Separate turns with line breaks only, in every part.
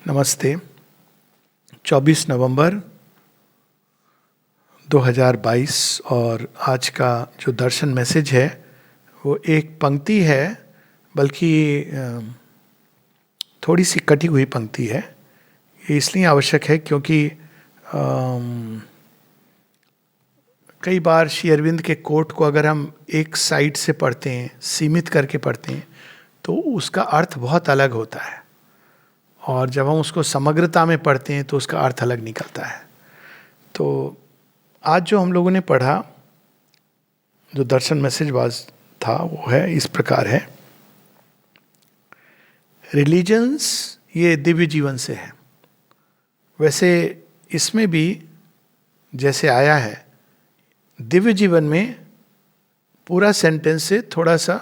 नमस्ते। 24 नवंबर 2022 और आज का जो दर्शन मैसेज है वो एक पंक्ति है, बल्कि थोड़ी सी कटी हुई पंक्ति है। ये इसलिए आवश्यक है क्योंकि कई बार श्री अरविंद के कोट को अगर हम एक साइड से पढ़ते हैं, सीमित करके पढ़ते हैं, तो उसका अर्थ बहुत अलग होता है, और जब हम उसको समग्रता में पढ़ते हैं तो उसका अर्थ अलग निकलता है। तो आज जो हम लोगों ने पढ़ा, जो दर्शन मैसेज वाज था, वो है इस प्रकार है। रिलीजन्स ये दिव्य जीवन से है। वैसे इसमें भी जैसे आया है, दिव्य जीवन में पूरा सेंटेंस से थोड़ा सा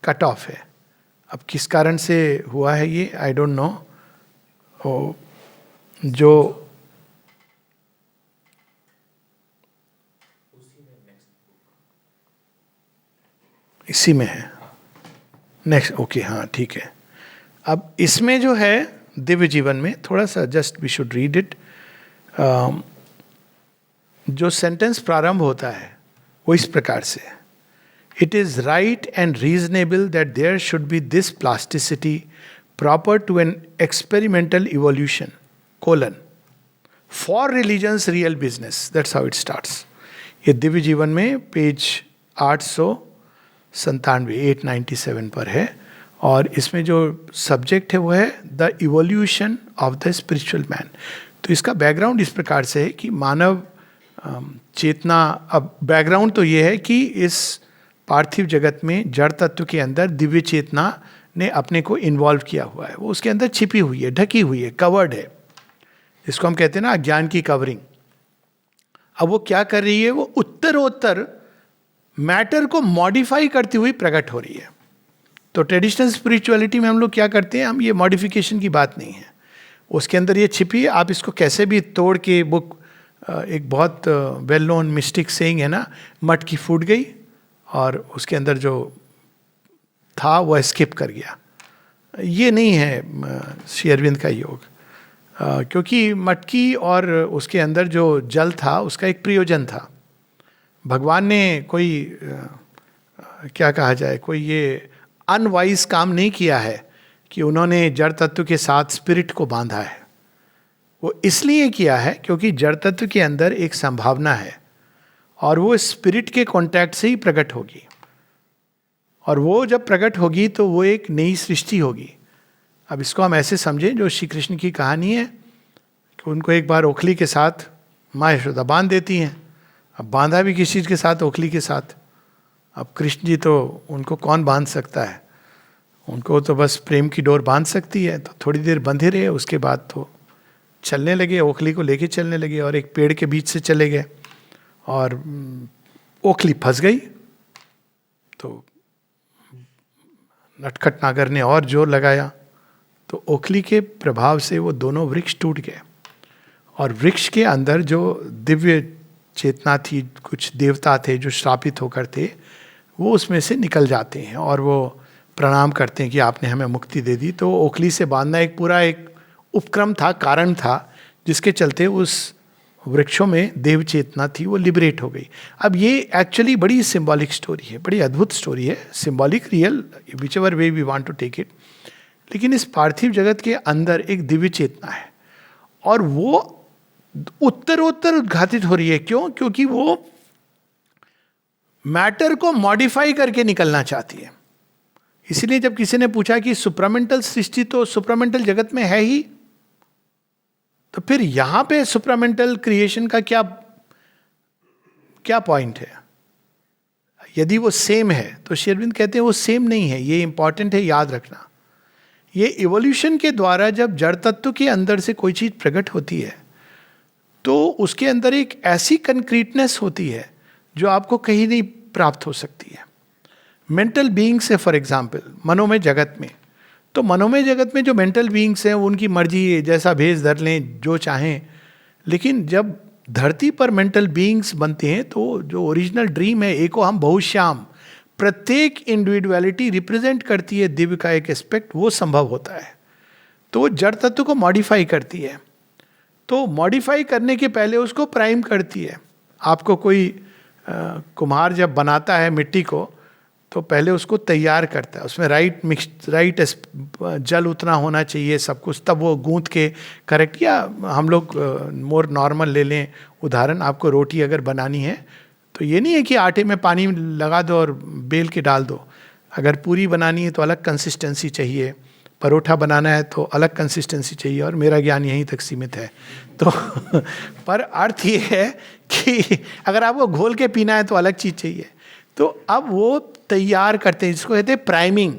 कट ऑफ है। अब किस कारण से हुआ है ये आई डोंट नो। जो इसी में है नेक्स्ट, ओके, हाँ ठीक है। अब इसमें जो है दिव्य जीवन में थोड़ा सा just we should read it. जो सेंटेंस प्रारंभ होता है वो इस प्रकार से, it is right and reasonable that there should be this plasticity proper to an experimental evolution colon for religion's real business. That's how it starts. ये दिव्य जीवन में पेज 897 पर है, और इसमें जो सब्जेक्ट है वो है the evolution of the spiritual man. तो इसका बैकग्राउंड इस प्रकार से है कि मानव चेतना, अब बैकग्राउंड तो ये है कि इस पार्थिव जगत में जड़ तत्व के अंदर दिव्य चेतना ने अपने को इन्वॉल्व किया हुआ है। वो उसके अंदर छिपी हुई है, ढकी हुई है, कवर्ड है, जिसको हम कहते हैं ना अज्ञान की कवरिंग। अब वो क्या कर रही है? वो उत्तरोत्तर मैटर को मॉडिफाई करती हुई प्रकट हो रही है। तो ट्रेडिशनल स्पिरिचुअलिटी में हम लोग क्या करते हैं, हम ये मॉडिफिकेशन की बात नहीं है, उसके अंदर ये छिपी है। आप इसको कैसे भी तोड़ के, बुक एक बहुत वेल नोन मिस्टिक सेइंग है ना, मटकी फूट गई और उसके अंदर जो था वो स्किप कर गया। ये नहीं है श्री अरविंद का योग, क्योंकि मटकी और उसके अंदर जो जल था उसका एक प्रयोजन था। भगवान ने कोई क्या कहा जाए, कोई ये अनवाइज काम नहीं किया है कि उन्होंने जड़ तत्व के साथ स्पिरिट को बांधा है। वो इसलिए किया है क्योंकि जड़ तत्व के अंदर एक संभावना है, और वो स्पिरिट के कांटेक्ट से ही प्रकट होगी, और वो जब प्रकट होगी तो वो एक नई सृष्टि होगी। अब इसको हम ऐसे समझें, जो श्री कृष्ण की कहानी है कि उनको एक बार ओखली के साथ माँ यशोदा बांध देती हैं। अब बांधा भी किस चीज़ के साथ? ओखली के साथ। अब कृष्ण जी तो उनको कौन बांध सकता है? उनको तो बस प्रेम की डोर बांध सकती है। तो थोड़ी देर बंधे रहे, उसके बाद तो चलने लगे, ओखली को लेके चलने लगे, और एक पेड़ के बीच से चले गए और ओखली फंस गई। तो नटखट नागर ने और जोर लगाया, तो ओखली के प्रभाव से वो दोनों वृक्ष टूट गए, और वृक्ष के अंदर जो दिव्य चेतना थी, कुछ देवता थे जो श्रापित होकर थे, वो उसमें से निकल जाते हैं और वो प्रणाम करते हैं कि आपने हमें मुक्ति दे दी। तो ओखली से बांधना एक पूरा एक उपक्रम था, कारण था, जिसके चलते उस वृक्षों में देव चेतना थी, वो लिबरेट हो गई। अब ये एक्चुअली बड़ी सिंबॉलिक स्टोरी है, बड़ी अद्भुत स्टोरी है, symbolic real whichever way we want to take it. लेकिन इस पार्थिव जगत के अंदर एक दिव्य चेतना है, और वो उत्तरोत्तर उद्घाटित हो रही है। क्यों? क्योंकि वो मैटर को मॉडिफाई करके निकलना चाहती है। इसलिए जब किसी ने पूछा कि सुप्रामेंटल सृष्टि तो सुप्रामेंटल जगत में है ही, तो फिर यहां पे सुप्रामेंटल क्रिएशन का क्या क्या पॉइंट है? यदि वो सेम है तो श्री अरविंद कहते हैं वो सेम नहीं है। ये इंपॉर्टेंट है याद रखना। ये इवोल्यूशन के द्वारा जब जड़ तत्व के अंदर से कोई चीज प्रकट होती है, तो उसके अंदर एक ऐसी कंक्रीटनेस होती है जो आपको कहीं नहीं प्राप्त हो सकती है। मेंटल बीइंग्स है, फॉर एग्जाम्पल मनोमय जगत में, तो मनोमय जगत में जो मेंटल बीइंग्स हैं उनकी मर्जी है, जैसा भेष धर लें, जो चाहें। लेकिन जब धरती पर मेंटल बीइंग्स बनते हैं तो जो ओरिजिनल ड्रीम है, एको हम बहुश्याम, प्रत्येक इंडिविजुअलिटी रिप्रेजेंट करती है दिव्य का एक एस्पेक्ट, वो संभव होता है। तो वो जड़ तत्व को मॉडिफाई करती है। तो मॉडिफाई करने के पहले उसको प्राइम करती है। आपको कोई कुम्हार जब बनाता है मिट्टी को, तो पहले उसको तैयार करता है, उसमें राइट जल उतना होना चाहिए सब कुछ, तब वो गूंथ के करेक्ट। या हम लोग मोर नॉर्मल ले लें उदाहरण, आपको रोटी अगर बनानी है तो ये नहीं है कि आटे में पानी लगा दो और बेल के डाल दो। अगर पूरी बनानी है तो अलग कंसिस्टेंसी चाहिए, परोठा बनाना है तो अलग कंसिस्टेंसी चाहिए, और मेरा ज्ञान यहीं तक सीमित है। तो पर अर्थ ये है कि अगर आपको घोल के पीना है तो अलग चीज़ चाहिए। तो अब वो तैयार करते हैं, जिसको कहते हैं प्राइमिंग।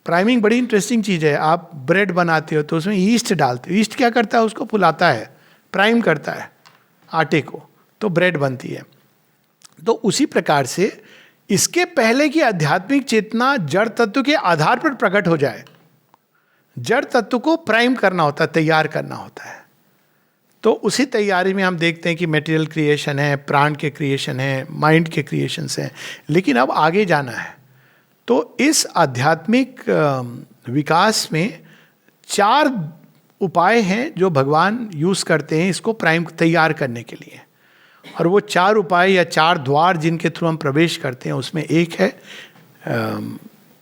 प्राइमिंग बड़ी इंटरेस्टिंग चीज़ है। आप ब्रेड बनाते हो तो उसमें ईस्ट डालते हो, ईस्ट क्या करता है, उसको फुलाता है, प्राइम करता है आटे को, तो ब्रेड बनती है। तो उसी प्रकार से इसके पहले की आध्यात्मिक चेतना जड़ तत्व के आधार पर प्रकट हो जाए, जड़ तत्व को प्राइम करना होता है, तैयार करना होता है। तो उसी तैयारी में हम देखते हैं कि मटेरियल क्रिएशन है, प्राण के क्रिएशन है, माइंड के क्रिएशंस हैं, लेकिन अब आगे जाना है। तो इस आध्यात्मिक विकास में 4 उपाय हैं जो भगवान यूज करते हैं इसको प्राइम तैयार करने के लिए। और वो 4 उपाय या 4 द्वार जिनके थ्रू हम प्रवेश करते हैं, उसमें एक है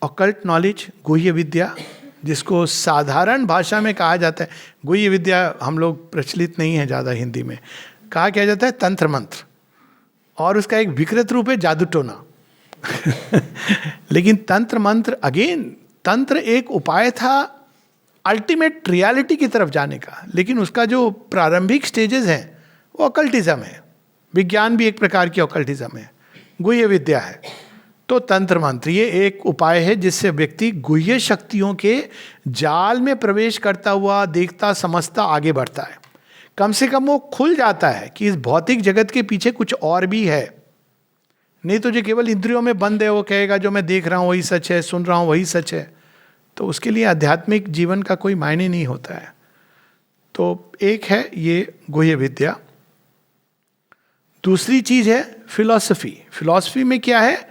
ऑकल्ट नॉलेज, गुह्य विद्या, जिसको साधारण भाषा में कहा जाता है, गुह्य विद्या हम लोग प्रचलित नहीं है ज़्यादा हिंदी में, कहा क्या जाता है तंत्र मंत्र, और उसका एक विकृत रूप है जादू टोना। लेकिन तंत्र मंत्र, अगेन तंत्र एक उपाय था अल्टीमेट रियलिटी की तरफ जाने का, लेकिन उसका जो प्रारंभिक स्टेजेस हैं वो ऑकल्टिज्म है। विज्ञान भी एक प्रकार की ऑकल्टिज्म है, गुह्य विद्या है। तो तंत्र मंत्र ये एक उपाय है जिससे व्यक्ति गुह्य शक्तियों के जाल में प्रवेश करता हुआ देखता समझता आगे बढ़ता है। कम से कम वो खुल जाता है कि इस भौतिक जगत के पीछे कुछ और भी है। नहीं तो जो केवल इंद्रियों में बंद है वो कहेगा जो मैं देख रहा हूँ वही सच है, सुन रहा हूँ वही सच है, तो उसके लिए आध्यात्मिक जीवन का कोई मायने नहीं होता है। तो एक है ये गुह्य विद्या। दूसरी चीज है फिलॉसफी। फिलॉसफी में क्या है,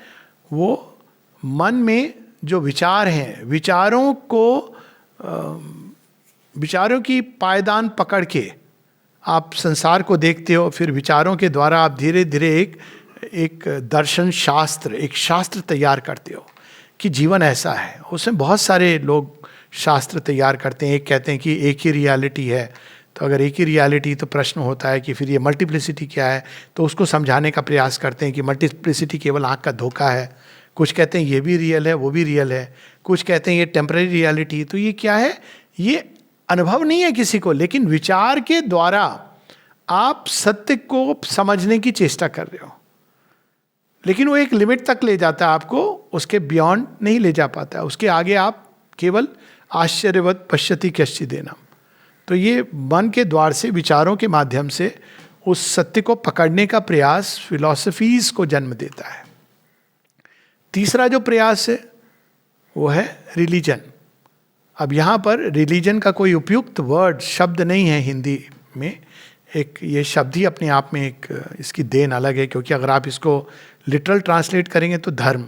वो मन में जो विचार हैं, विचारों की पायदान पकड़ के आप संसार को देखते हो, फिर विचारों के द्वारा आप धीरे धीरे एक दर्शन शास्त्र, एक शास्त्र तैयार करते हो कि जीवन ऐसा है। उसमें बहुत सारे लोग शास्त्र तैयार करते हैं। एक कहते हैं कि एक ही रियलिटी है, तो अगर एक ही रियलिटी तो प्रश्न होता है कि फिर ये मल्टीप्लिसिटी क्या है, तो उसको समझाने का प्रयास करते हैं कि मल्टीप्लिसिटी केवल आँख का धोखा है। कुछ कहते हैं ये भी रियल है, वो भी रियल है। कुछ कहते हैं ये टेम्पररी रियलिटी। तो ये क्या है, ये अनुभव नहीं है किसी को, लेकिन विचार के द्वारा आप सत्य को समझने की चेष्टा कर रहे हो, लेकिन वो एक लिमिट तक ले जाता है आपको, उसके बियॉन्ड नहीं ले जा पाता है। उसके आगे आप केवल आश्चर्यवत पश्यति कश्चिदेनम। तो ये मन के द्वार से, विचारों के माध्यम से उस सत्य को पकड़ने का प्रयास फिलॉसफीज को जन्म देता है। तीसरा जो प्रयास है वो है रिलीजन। अब यहाँ पर रिलीजन का कोई उपयुक्त वर्ड शब्द नहीं है हिंदी में। एक ये शब्द ही अपने आप में एक इसकी देन अलग है, क्योंकि अगर आप इसको लिटरल ट्रांसलेट करेंगे तो धर्म,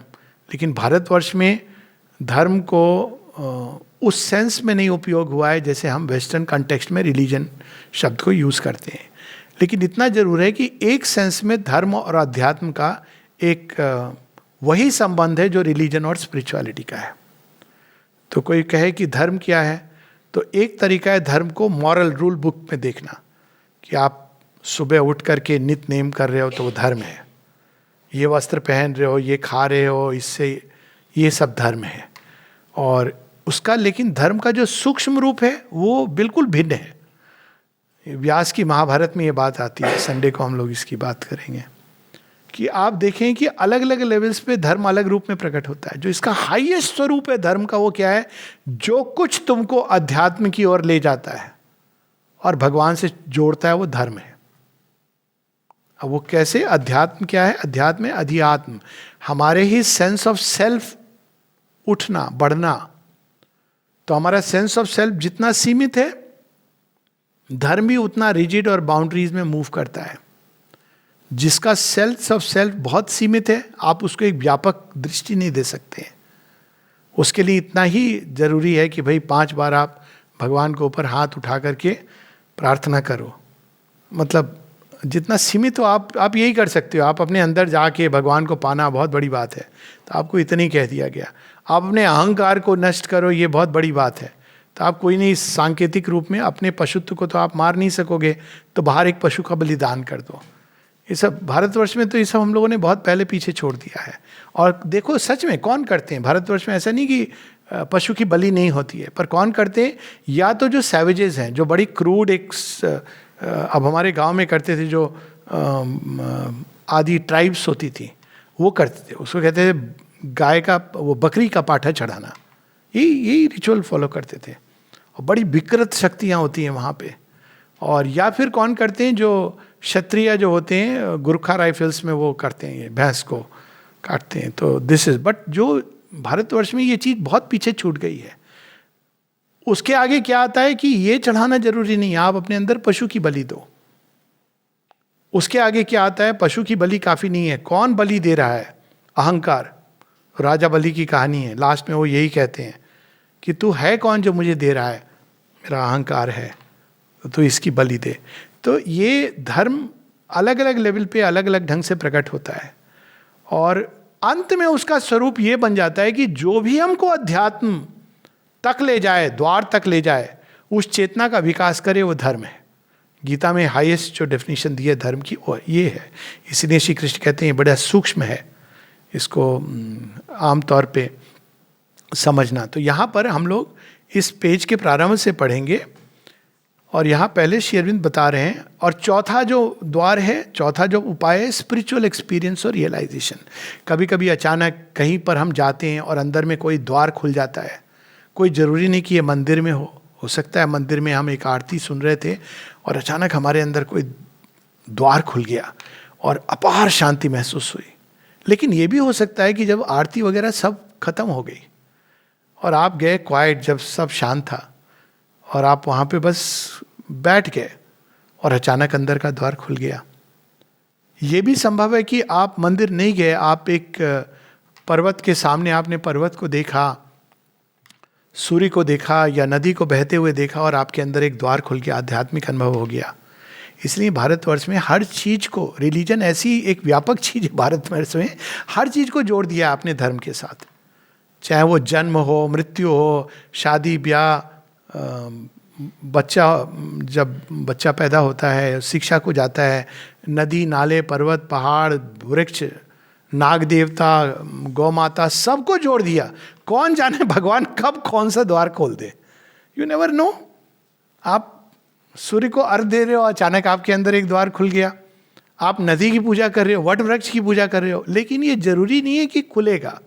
लेकिन भारतवर्ष में धर्म को उस सेंस में नहीं उपयोग हुआ है जैसे हम वेस्टर्न कॉन्टेक्स्ट में रिलीजन शब्द को यूज़ करते हैं। लेकिन इतना जरूर है कि एक सेंस में धर्म और अध्यात्म का एक वही संबंध है जो रिलीजन और स्पिरिचुअलिटी का है। तो कोई कहे कि धर्म क्या है, तो एक तरीका है धर्म को मॉरल रूल बुक में देखना, कि आप सुबह उठ करके नित्य नेम कर रहे हो तो वो धर्म है, ये वस्त्र पहन रहे हो, ये खा रहे हो, इससे ये सब धर्म है। और उसका लेकिन धर्म का जो सूक्ष्म रूप है वो बिल्कुल भिन्न है। व्यास की महाभारत में ये बात आती है, संडे को हम लोग इसकी बात करेंगे, कि आप देखें कि अलग अलग लेवल्स पे धर्म अलग रूप में प्रकट होता है। जो इसका हाईएस्ट स्वरूप है धर्म का वो क्या है, जो कुछ तुमको अध्यात्म की ओर ले जाता है और भगवान से जोड़ता है वो धर्म है। अब वो कैसे, अध्यात्म क्या है, अध्यात्म है अधिआत्म, हमारे ही सेंस ऑफ सेल्फ उठना बढ़ना। तो हमारा सेंस ऑफ सेल्फ जितना सीमित है, धर्म भी उतना रिजिड और बाउंड्रीज में मूव करता है। जिसका सेंस ऑफ सेल्फ बहुत सीमित है, आप उसको एक व्यापक दृष्टि नहीं दे सकते हैं। उसके लिए इतना ही जरूरी है कि भाई 5 बार आप भगवान के ऊपर हाथ उठा करके प्रार्थना करो। मतलब जितना सीमित हो आप यही कर सकते हो। आप अपने अंदर जाके भगवान को पाना बहुत बड़ी बात है, तो आपको इतना ही कह दिया गया। आप अपने अहंकार को नष्ट करो, ये बहुत बड़ी बात है। तो आप कोई नहीं, सांकेतिक रूप में अपने पशुत्व को तो आप मार नहीं सकोगे, तो बाहर एक पशु का बलिदान कर दो। ये सब भारतवर्ष में तो ये सब हम लोगों ने बहुत पहले पीछे छोड़ दिया है। और देखो सच में कौन करते हैं भारतवर्ष में, ऐसा नहीं कि पशु की बलि नहीं होती है, पर कौन करते हैं? या तो जो सैवेजेस हैं, जो बड़ी क्रूड एक अब हमारे गांव में करते थे, जो आदि ट्राइब्स होती थी वो करते थे। उसको कहते थे गाय का, वो बकरी का पाठा चढ़ाना, यही रिचुअल फॉलो करते थे। और बड़ी विकृत शक्तियाँ होती हैं वहाँ पे। और या फिर कौन करते हैं, जो क्षत्रिय जो होते हैं गुरखा राइफल्स में, वो करते हैं, ये भैंस को काटते हैं। तो दिस इज, बट जो भारतवर्ष में ये चीज़ बहुत पीछे छूट गई है। उसके आगे क्या आता है कि ये चढ़ाना जरूरी नहीं है, आप अपने अंदर पशु की बलि दो। उसके आगे क्या आता है, पशु की बलि काफी नहीं है, कौन बलि दे रहा है? अहंकार। राजा बलि की कहानी है, लास्ट में वो यही कहते हैं कि तू है कौन जो मुझे दे रहा है? मेरा अहंकार है, तो इसकी बलि दे। तो ये धर्म अलग अलग लेवल पे अलग अलग ढंग से प्रकट होता है, और अंत में उसका स्वरूप ये बन जाता है कि जो भी हमको अध्यात्म तक ले जाए, द्वार तक ले जाए, उस चेतना का विकास करे, वो धर्म है। गीता में हाईएस्ट जो डेफिनेशन दी है धर्म की, वो ये है। इसलिए श्री कृष्ण कहते हैं बड़ा सूक्ष्म है, इसको आमतौर पे समझना। तो यहाँ पर हम लोग इस पेज के प्रारंभ से पढ़ेंगे, और यहाँ पहले श्री अरविंद बता रहे हैं। और चौथा जो द्वार है, चौथा जो उपाय है, स्पिरिचुअल एक्सपीरियंस और रियलाइजेशन। कभी कभी अचानक कहीं पर हम जाते हैं और अंदर में कोई द्वार खुल जाता है। कोई ज़रूरी नहीं कि ये मंदिर में हो सकता है मंदिर में हम एक आरती सुन रहे थे और अचानक हमारे अंदर कोई द्वार खुल गया और अपार शांति महसूस हुई। लेकिन ये भी हो सकता है कि जब आरती वगैरह सब खत्म हो गई और आप गए क्वाइट, जब सब शांत था, और आप वहाँ पे बस बैठ गए और अचानक अंदर का द्वार खुल गया। ये भी संभव है कि आप मंदिर नहीं गए, आप एक पर्वत के सामने, आपने पर्वत को देखा, सूर्य को देखा, या नदी को बहते हुए देखा, और आपके अंदर एक द्वार खुल गया, आध्यात्मिक अनुभव हो गया। इसलिए भारतवर्ष में हर चीज को, रिलीजन ऐसी एक व्यापक चीज है, भारतवर्ष में हर चीज को जोड़ दिया आपने धर्म के साथ। चाहे वो जन्म हो, मृत्यु हो, शादी ब्याह, बच्चा, जब बच्चा पैदा होता है, शिक्षा को जाता है, नदी नाले पर्वत पहाड़ वृक्ष नाग देवता गौ माता सबको जोड़ दिया। कौन जाने भगवान कब कौन सा द्वार खोल दे, यू नेवर नो। आप सूर्य को अर्घ दे रहे हो, अचानक आपके अंदर एक द्वार खुल गया। आप नदी की पूजा कर रहे हो, वट वृक्ष की पूजा कर रहे हो, लेकिन ये जरूरी नहीं है कि खुलेगा।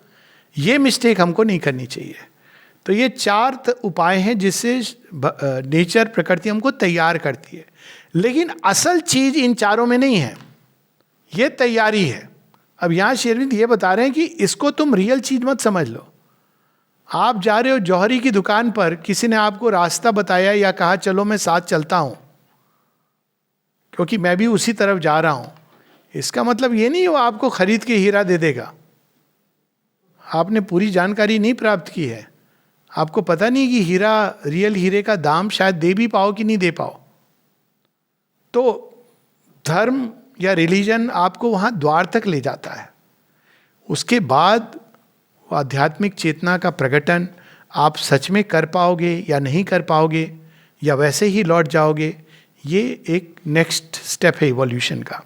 ये मिस्टेक हमको नहीं करनी चाहिए। तो ये 4 उपाय हैं जिससे नेचर, प्रकृति हमको तैयार करती है। लेकिन असल चीज इन चारों में नहीं है, ये तैयारी है। अब यहां श्री अरविंद ये बता रहे हैं कि इसको तुम रियल चीज मत समझ लो। आप जा रहे हो जौहरी की दुकान पर, किसी ने आपको रास्ता बताया या कहा चलो मैं साथ चलता हूं क्योंकि मैं भी उसी तरफ जा रहा हूं, इसका मतलब ये नहीं वो आपको खरीद के हीरा दे देगा। आपने पूरी जानकारी नहीं प्राप्त की है, आपको पता नहीं कि हीरा, रियल हीरे का दाम शायद दे भी पाओ कि नहीं दे पाओ। तो धर्म या रिलीजन आपको वहां द्वार तक ले जाता है। उसके बाद वो आध्यात्मिक चेतना का प्रकटन आप सच में कर पाओगे या नहीं कर पाओगे, या वैसे ही लौट जाओगे, ये एक नेक्स्ट स्टेप है इवोल्यूशन का।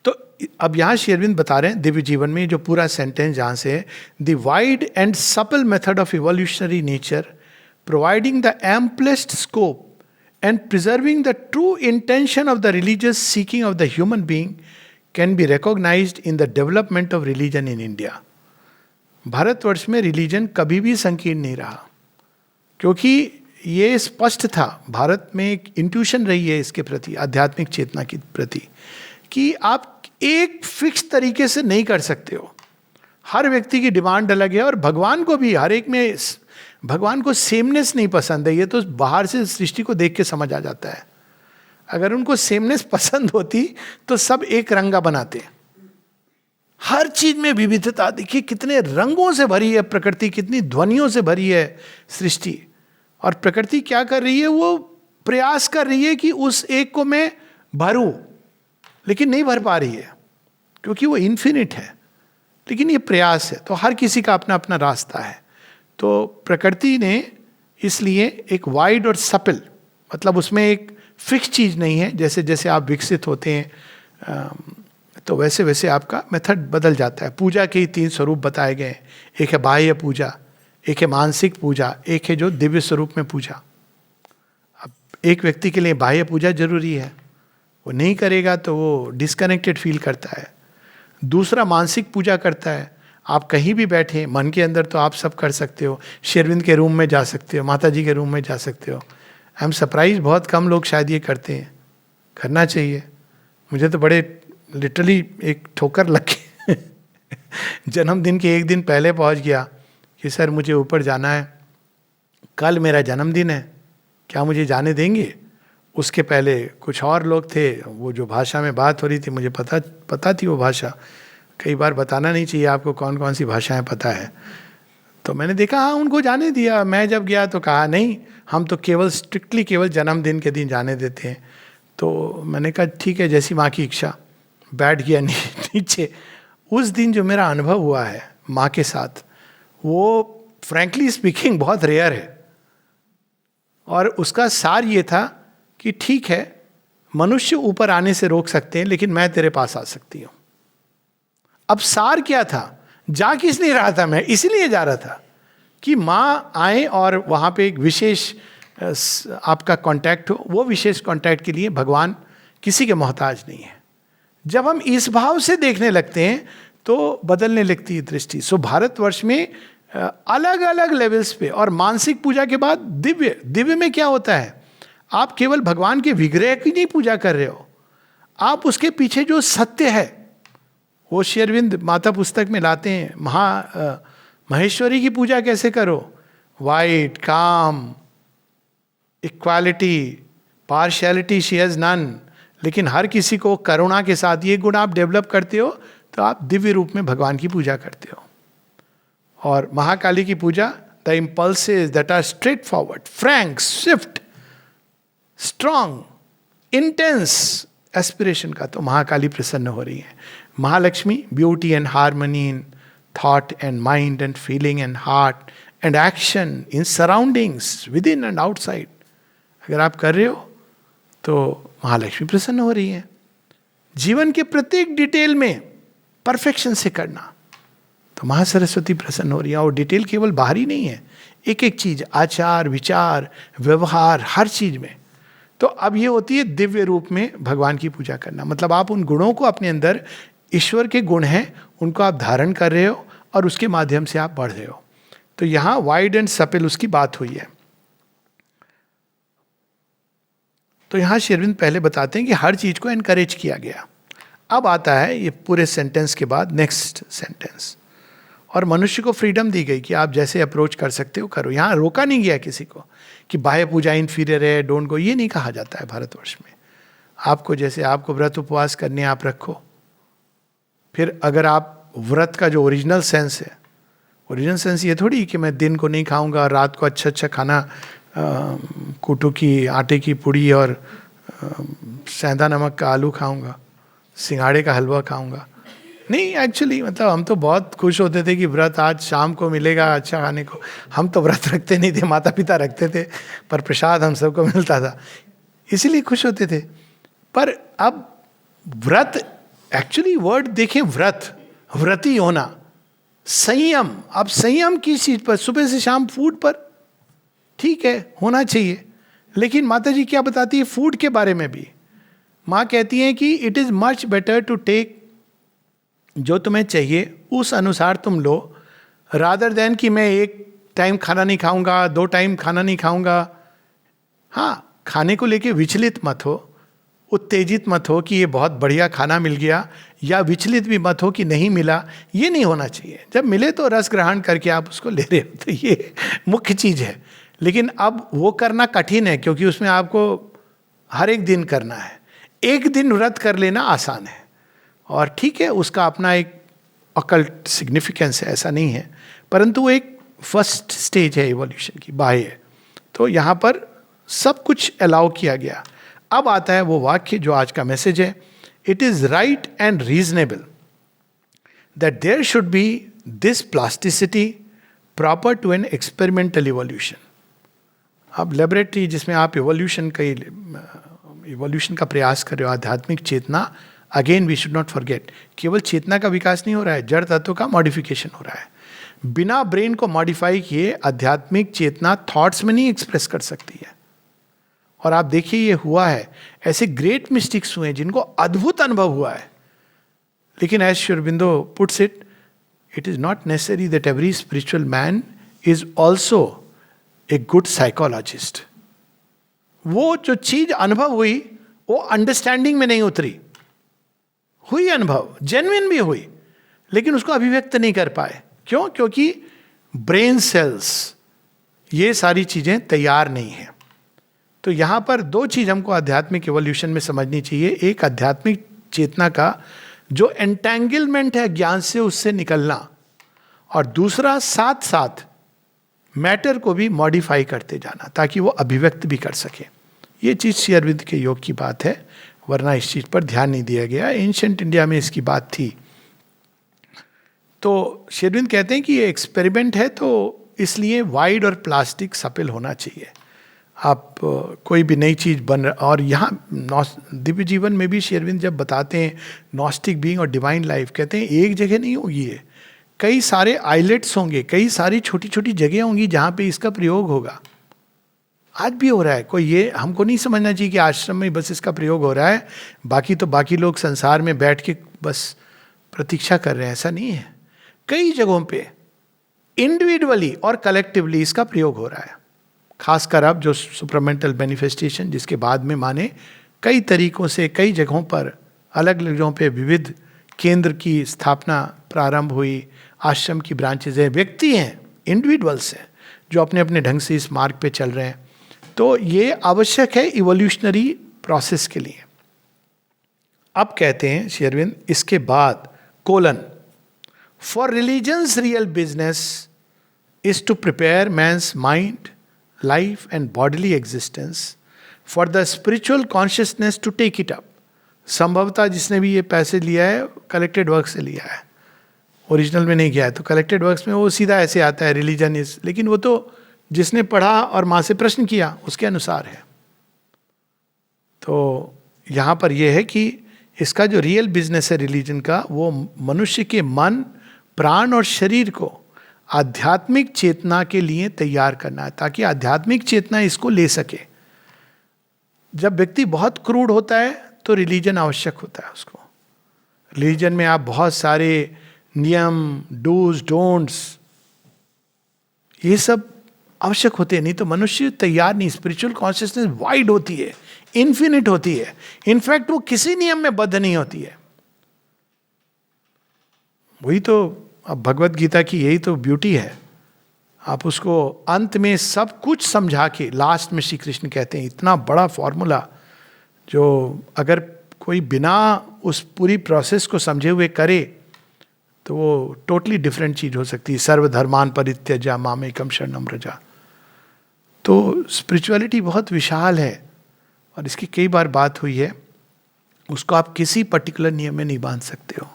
तो अब यहाँ श्री अरविंद बता रहे हैं दिव्य जीवन में जो पूरा सेंटेंस जहाँ से है, the wide and supple method of evolutionary nature providing the amplest scope and preserving the true intention of the religious seeking of the human being can be recognized in the development of religion in India. Bharatvarsh में religion कभी भी संकीर्ण नहीं रहा, क्योंकि ये स्पष्ट था। भारत में एक इंट्यूशन रही है इसके प्रति, आध्यात्मिक चेतना के प्रति, कि आप एक फिक्स तरीके से नहीं कर सकते हो। हर व्यक्ति की डिमांड अलग है, और भगवान को भी हर एक में, भगवान को सेमनेस नहीं पसंद है। ये तो बाहर से सृष्टि को देख के समझ आ जाता है। अगर उनको सेमनेस पसंद होती तो सब एक रंगा बनाते। हर चीज में विविधता, देखिए कितने रंगों से भरी है प्रकृति, कितनी ध्वनियों से भरी है सृष्टि। और प्रकृति क्या कर रही है, वो प्रयास कर रही है कि उस एक को मैं भरूं, लेकिन नहीं भर पा रही है क्योंकि वो इन्फिनिट है, लेकिन ये प्रयास है। तो हर किसी का अपना अपना रास्ता है। तो प्रकृति ने इसलिए एक वाइड और सपल, मतलब उसमें एक फिक्स चीज नहीं है। जैसे जैसे आप विकसित होते हैं तो वैसे वैसे आपका मेथड बदल जाता है। पूजा के ही 3 स्वरूप बताए गए हैं। एक है बाह्य पूजा, एक है मानसिक पूजा, एक है जो दिव्य स्वरूप में पूजा। अब एक व्यक्ति के लिए बाह्य पूजा जरूरी है, वो नहीं करेगा तो वो डिस्कनेक्टेड फील करता है। दूसरा मानसिक पूजा करता है। आप कहीं भी बैठे मन के अंदर तो आप सब कर सकते हो। शेरविंद के रूम में जा सकते हो, माता जी के रूम में जा सकते हो। आई एम सरप्राइज, बहुत कम लोग शायद ये करते हैं। करना चाहिए। मुझे तो बड़े लिटरली एक ठोकर लग के जन्मदिन के 1 दिन पहले पहुंच गया कि सर मुझे ऊपर जाना है, कल मेरा जन्मदिन है, क्या मुझे जाने देंगे? उसके पहले कुछ और लोग थे, वो जो भाषा में बात हो रही थी मुझे पता थी वो भाषा। कई बार बताना नहीं चाहिए आपको कौन कौन सी भाषाएं पता है। तो मैंने देखा हाँ उनको जाने दिया। मैं जब गया तो कहा नहीं, हम तो केवल स्ट्रिक्टली केवल जन्मदिन के दिन जाने देते हैं। तो मैंने कहा ठीक है, जैसी माँ की इच्छा। बैठ गया नीचे। उस दिन जो मेरा अनुभव हुआ है माँ के साथ, वो फ्रैंकली स्पीकिंग बहुत रेयर है। और उसका सार ये था कि ठीक है, मनुष्य ऊपर आने से रोक सकते हैं, लेकिन मैं तेरे पास आ सकती हूं। अब सार क्या था? जा किस नहीं रहा था मैं, इसीलिए जा रहा था कि माँ आए और वहां पे एक विशेष आपका कांटेक्ट हो। वो विशेष कांटेक्ट के लिए भगवान किसी के मोहताज नहीं है। जब हम इस भाव से देखने लगते हैं तो बदलने लगती है दृष्टि। सो भारतवर्ष में अलग अलग लेवल्स पे, और मानसिक पूजा के बाद दिव्य में क्या होता है, आप केवल भगवान के विग्रह की नहीं पूजा कर रहे हो, आप उसके पीछे जो सत्य है वो शेरविंद माता पुस्तक में लाते हैं। महेश्वरी की पूजा कैसे करो? Wide, calm, equality, partiality she has none, लेकिन हर किसी को करुणा के साथ ये गुण आप डेवलप करते हो तो आप दिव्य रूप में भगवान की पूजा करते हो। और महाकाली की पूजा, the impulses that are straightforward, frank, swift, strong, intense aspiration का, तो महाकाली प्रसन्न हो रही है। Mahalakshmi, beauty and harmony in thought and mind and feeling and heart and action in surroundings within and outside. अगर आप कर रहे हो तो महालक्ष्मी प्रसन्न हो रही है। जीवन के प्रत्येक डिटेल में परफेक्शन से करना तो महासरस्वती प्रसन्न हो रही है। और डिटेल केवल बाहरी नहीं है, एक एक चीज, आचार, विचार, व्यवहार, हर चीज में। तो अब ये होती है दिव्य रूप में भगवान की पूजा करना। मतलब आप उन गुणों को अपने अंदर, ईश्वर के गुण हैं, उनको आप धारण कर रहे हो और उसके माध्यम से आप बढ़ रहे हो। तो यहां वाइड एंड सपेल उसकी बात हुई है। तो यहां शेरविंद पहले बताते हैं कि हर चीज को एनकरेज किया गया। अब आता है ये पूरे सेंटेंस के बाद नेक्स्ट सेंटेंस, और मनुष्य को फ्रीडम दी गई कि आप जैसे अप्रोच कर सकते हो करो। यहां रोका नहीं गया किसी को कि बाह्य पूजा इंफीरियर है, डोंट गो, ये नहीं कहा जाता है भारतवर्ष में। आपको जैसे आपको व्रत उपवास करने आप रखो। फिर अगर आप व्रत का जो ओरिजिनल सेंस है, ओरिजिनल सेंस ये थोड़ी कि मैं दिन को नहीं खाऊंगा और रात को अच्छा अच्छा खाना, कुटू की आटे की पुड़ी और सेंधा नमक का आलू खाऊंगा, सिंगाड़े का हलवा खाऊंगा। नहीं, एक्चुअली मतलब हम तो बहुत खुश होते थे कि व्रत आज शाम को मिलेगा अच्छा खाने को। हम तो व्रत रखते नहीं थे, माता पिता रखते थे, पर प्रसाद हम सबको मिलता था, इसीलिए खुश होते थे। पर अब व्रत, एक्चुअली वर्ड देखें, व्रती होना, संयम। अब संयम किस चीज पर? सुबह से शाम फूड पर, ठीक है होना चाहिए, लेकिन माता जी क्या बताती है फूड के बारे में भी? माँ कहती हैं कि it is much better to take, जो तुम्हें चाहिए उस अनुसार तुम लो, रादर देन कि मैं 1 टाइम खाना नहीं खाऊंगा, 2 टाइम खाना नहीं खाऊंगा। हाँ, खाने को लेके विचलित मत हो, उत्तेजित मत हो कि ये बहुत बढ़िया खाना मिल गया, या विचलित भी मत हो कि नहीं मिला। ये नहीं होना चाहिए। जब मिले तो रस ग्रहण करके आप उसको ले रहे हो, तो ये मुख्य चीज है। लेकिन अब वो करना कठिन है, क्योंकि उसमें आपको हर एक दिन करना है। एक दिन व्रत कर लेना आसान है, और ठीक है उसका अपना एक अकल्ट सिग्निफिकेंस है, ऐसा नहीं है, परंतु वो एक फर्स्ट स्टेज है इवोल्यूशन की, बाह्य। तो यहाँ पर सब कुछ अलाउ किया गया। अब आता है वो वाक्य जो आज का मैसेज है, it is right and reasonable that there should be this plasticity proper to an experimental evolution. अब लेबोरेटरी जिसमें आप इवोल्यूशन का प्रयास कर रहे हो, आध्यात्मिक चेतना, again we should not forget, केवल चेतना का विकास नहीं हो रहा है, जड़ तत्व का मॉडिफिकेशन हो रहा है। बिना ब्रेन को मॉडिफाई किए आध्यात्मिक चेतना थॉट्स में नहीं एक्सप्रेस कर सकती है। और आप देखिए ये हुआ है, ऐसे ग्रेट मिस्टिक्स हुए हैं जिनको अद्भुत अनुभव हुआ है, लेकिन as Shri Aurobindo puts it, it is not necessary that every spiritual man is also a good psychologist. वो जो चीज अनुभव हुई वो अंडरस्टैंडिंग में नहीं उतरी, हुई अनुभव, जेन्युइन भी हुई, लेकिन उसको अभिव्यक्त नहीं कर पाए। क्यों? क्योंकि ब्रेन सेल्स, ये सारी चीजें तैयार नहीं है। तो यहां पर दो चीज हमको आध्यात्मिक इवोल्यूशन में समझनी चाहिए। एक, आध्यात्मिक चेतना का जो एंटेंगलमेंट है ज्ञान से, उससे निकलना, और दूसरा साथ साथ मैटर को भी मॉडिफाई करते जाना ताकि वो अभिव्यक्त भी कर सके। ये चीज श्री अरविंद के योग की बात है, वरना इस चीज पर ध्यान नहीं दिया गया। एंशिएंट इंडिया में इसकी बात थी। तो श्री अरविंद कहते हैं कि ये एक्सपेरिमेंट है, तो इसलिए वाइड और प्लास्टिक सपिल होना चाहिए। आप कोई भी नई चीज बन रहा, और यहाँ दिव्य जीवन में भी श्री अरविंद जब बताते हैं नॉस्टिक बीइंग और डिवाइन लाइफ, कहते हैं एक जगह नहीं होगी ये, कई सारे आइलेट्स होंगे, कई सारी छोटी छोटी जगह होंगी जहाँ पे इसका प्रयोग होगा। आज भी हो रहा है। कोई ये हमको नहीं समझना चाहिए कि आश्रम में बस इसका प्रयोग हो रहा है, बाकी लोग संसार में बैठ के बस प्रतीक्षा कर रहे हैं, ऐसा नहीं है। कई जगहों पे इंडिविजुअली और कलेक्टिवली इसका प्रयोग हो रहा है। खासकर अब जो सुपरमेंटल मैनिफेस्टेशन, जिसके बाद में माने कई तरीकों से कई जगहों पर, अलग अलग जगहों पे विविध केंद्र की स्थापना प्रारंभ हुई, आश्रम की ब्रांचेज हैं, व्यक्ति हैं, इंडिविजुअल्स हैं जो अपने अपने ढंग से इस मार्ग पे चल रहे हैं। तो ये आवश्यक है इवोल्यूशनरी प्रोसेस के लिए। अब कहते हैं श्री अरविंद इसके बाद colon, for religion's real business is to prepare man's mind, life and bodily existence for the spiritual consciousness to take it up. संभवतः जिसने भी ये पैसे लिया है कलेक्टेड वर्क से लिया है, ओरिजिनल में नहीं किया है। तो कलेक्टेड वर्क्स में वो सीधा ऐसे आता है रिलीजन इज, लेकिन वो तो जिसने पढ़ा और माँ से प्रश्न किया उसके अनुसार है। तो यहाँ पर यह है कि इसका जो रियल बिजनेस है रिलीजन का, वो मनुष्य के मन, प्राण और शरीर को आध्यात्मिक चेतना के लिए तैयार करना है, ताकि आध्यात्मिक चेतना इसको ले सके। जब व्यक्ति बहुत क्रूड होता है तो रिलीजन आवश्यक होता है उसको। रिलीजन में आप बहुत सारे नियम, डूज डोंट्स, ये सब आवश्यक होते हैं, नहीं तो मनुष्य तैयार नहीं। स्पिरिचुअल कॉन्शियसनेस वाइड होती है, इन्फिनिट होती है, इनफैक्ट वो किसी नियम में बद्ध नहीं होती है। वही तो अब भगवत गीता की यही तो ब्यूटी है। आप उसको अंत में सब कुछ समझा के लास्ट में श्री कृष्ण कहते हैं, इतना बड़ा फॉर्मूला जो अगर कोई बिना उस पूरी प्रोसेस को समझे हुए करे तो वो टोटली डिफरेंट चीज हो सकती है। सर्वधर्मान परित्यज्य मामेकम शरणम व्रज। तो स्पिरिचुअलिटी बहुत विशाल है और इसकी कई बार बात हुई है, उसको आप किसी पर्टिकुलर नियम में नहीं बांध सकते हो।